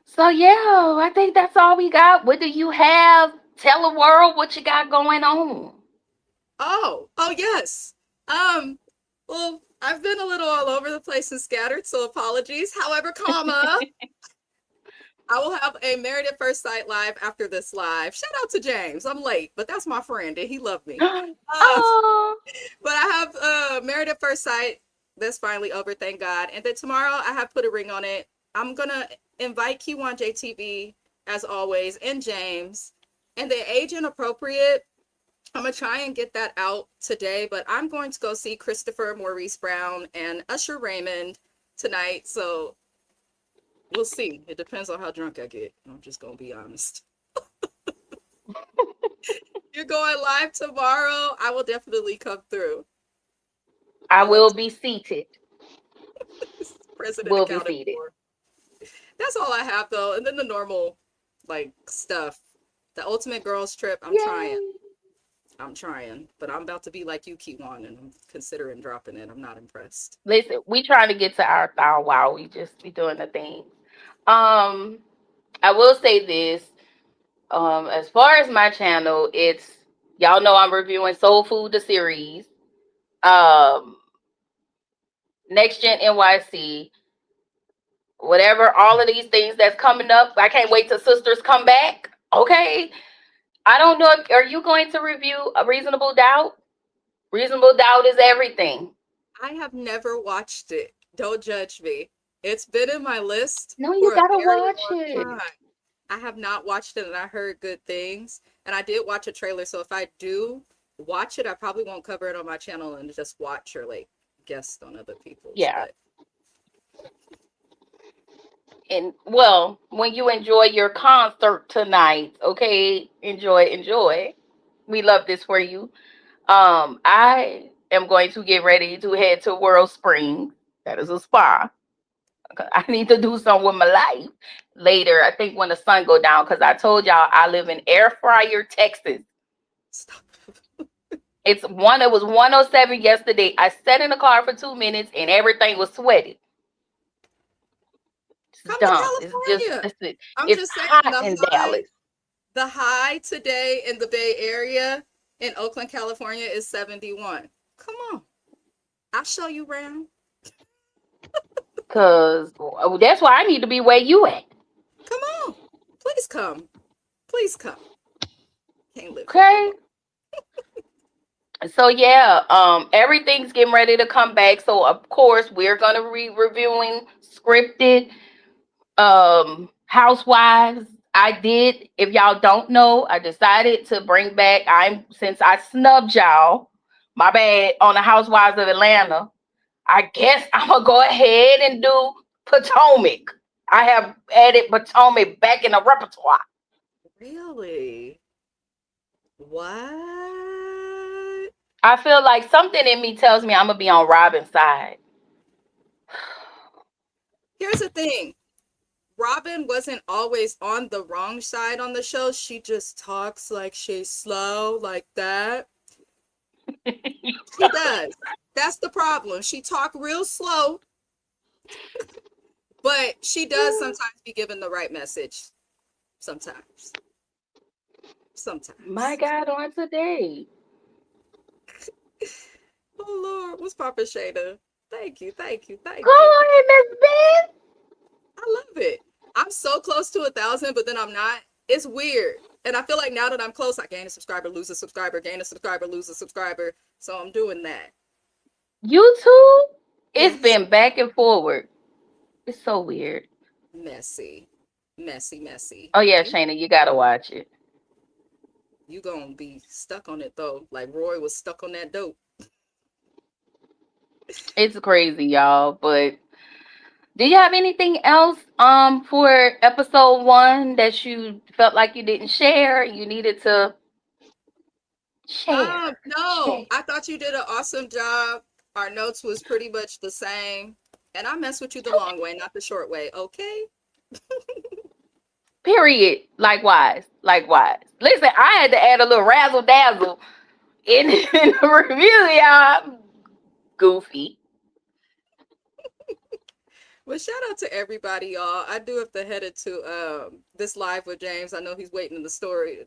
Speaker 2: So yeah, I think that's all we got. What do you have? Tell the world what you got going on.
Speaker 1: Oh yes. Well, I've been a little all over the place and scattered, so apologies. However, I will have a Married at First Sight live after this live. Shout out to James. I'm late, but that's my friend and he loved me.
Speaker 2: Oh,
Speaker 1: But I have Married at First Sight. That's finally over, thank God. And then tomorrow I have Put a Ring on It. I'm gonna invite Keywan JTV as always, and James. And they age inappropriate. I'm going to try and get that out today, but I'm going to go see Christopher Maurice Brown and Usher Raymond tonight. So we'll see. It depends on how drunk I get. I'm just going to be honest. You're going live tomorrow. I will definitely come through.
Speaker 2: I will be seated.
Speaker 1: President
Speaker 2: Will be
Speaker 1: accounted
Speaker 2: seated.
Speaker 1: for. That's all I have though. And then the normal like stuff. The ultimate girls trip. I'm trying. But I'm about to be like you, Keywan, and I'm considering dropping it. I'm not impressed.
Speaker 2: Listen, we trying to get to our thou wow. We just be doing the things. I will say this. As far as my channel, it's y'all know I'm reviewing Soul Food the series. Next Gen NYC, whatever, all of these things that's coming up. I can't wait till Sisters come back. Okay. I don't know if are you going to review a Reasonable Doubt? Reasonable Doubt is everything.
Speaker 1: I have never watched it. Don't judge me. It's been in my list
Speaker 2: No, you
Speaker 1: for a
Speaker 2: gotta
Speaker 1: very
Speaker 2: watch
Speaker 1: long
Speaker 2: it.
Speaker 1: time. I have not watched it, and I heard good things. And I did watch a trailer, so if I do watch it, I probably won't cover it on my channel and just watch or like guest on other people's.
Speaker 2: Yeah.
Speaker 1: But
Speaker 2: And well, when you enjoy your concert tonight, okay, enjoy. We love this for you. I am going to get ready to head to World Spring. That is a spa. I need to do something with my life later. I think when the sun go down, because I told y'all I live in Air Fryer, Texas.
Speaker 1: stop.
Speaker 2: It was 107 yesterday. I sat in the car for 2 minutes and everything was sweaty. It's
Speaker 1: Come to
Speaker 2: dumb.
Speaker 1: California. I'm
Speaker 2: It's
Speaker 1: just saying
Speaker 2: hot in Dallas.
Speaker 1: the high today in the Bay Area in Oakland, California is 71. Come on. I'll show you around.
Speaker 2: Cause that's why I need to be where you at.
Speaker 1: Come on. Please come. Please come. Can't live here
Speaker 2: Okay.
Speaker 1: no more.
Speaker 2: So yeah, everything's getting ready to come back. So of course we're gonna be reviewing scripted Housewives. If y'all don't know, I decided to bring back since I snubbed y'all, my bad, on the Housewives of Atlanta. I guess I'm gonna go ahead and do Potomac. I have added Potomac back in the repertoire.
Speaker 1: Really? What?
Speaker 2: I feel like something in me tells me I'm gonna be on Robin's side.
Speaker 1: Here's the thing. Robin wasn't always on the wrong side on the show. She just talks like she's slow, like that. She does. That's the problem. She talk real slow, but she does sometimes be given the right message. Sometimes.
Speaker 2: My God, on today.
Speaker 1: Oh Lord, what's Papa Shada? Thank you.
Speaker 2: Go ahead, Miss Ben.
Speaker 1: I love it. I'm so close to 1,000, but then I'm not. It's weird. And I feel like now that I'm close, I gain a subscriber, lose a subscriber, gain a subscriber, lose a subscriber. So I'm doing that.
Speaker 2: YouTube, it's
Speaker 1: Yes.
Speaker 2: been back and forward. It's so weird.
Speaker 1: Messy.
Speaker 2: Oh yeah, Shayna, you gotta watch it.
Speaker 1: You gonna be stuck on it though, like Roy was stuck on that dope.
Speaker 2: It's crazy, y'all. But do you have anything else for episode 1 that you felt like you didn't share? You needed to share.
Speaker 1: No, I thought you did an awesome job. Our notes was pretty much the same. And I mess with you the long way, not the short way, okay?
Speaker 2: Period. Likewise. Listen, I had to add a little razzle dazzle in the review, y'all. Goofy.
Speaker 1: Well, shout out to everybody, y'all. I do have to head into this live with James. I know he's waiting in the studio.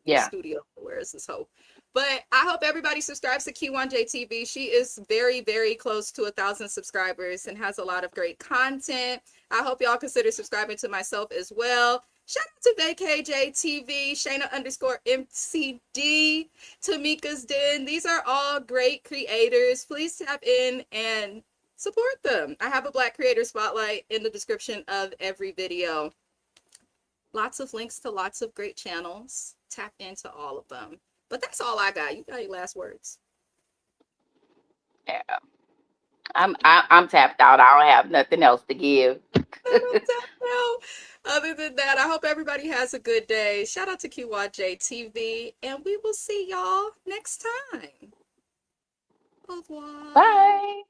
Speaker 1: Where is this hoe? But I hope everybody subscribes to Keywan JTV. She is very, very close to 1,000 subscribers and has a lot of great content. I hope y'all consider subscribing to myself as well. Shout out to VKJTV, Shayna_MCD, Tamika's Den. These are all great creators. Please tap in and support them. I have a Black Creator Spotlight in the description of every video. Lots of links to lots of great channels. Tap into all of them. But that's all I got. You got your last words.
Speaker 4: Yeah. I'm tapped out. I don't have nothing else to give.
Speaker 1: Other than that, I hope everybody has a good day. Shout out to Keywan TV, and we will see y'all next time. Au revoir.
Speaker 4: Bye.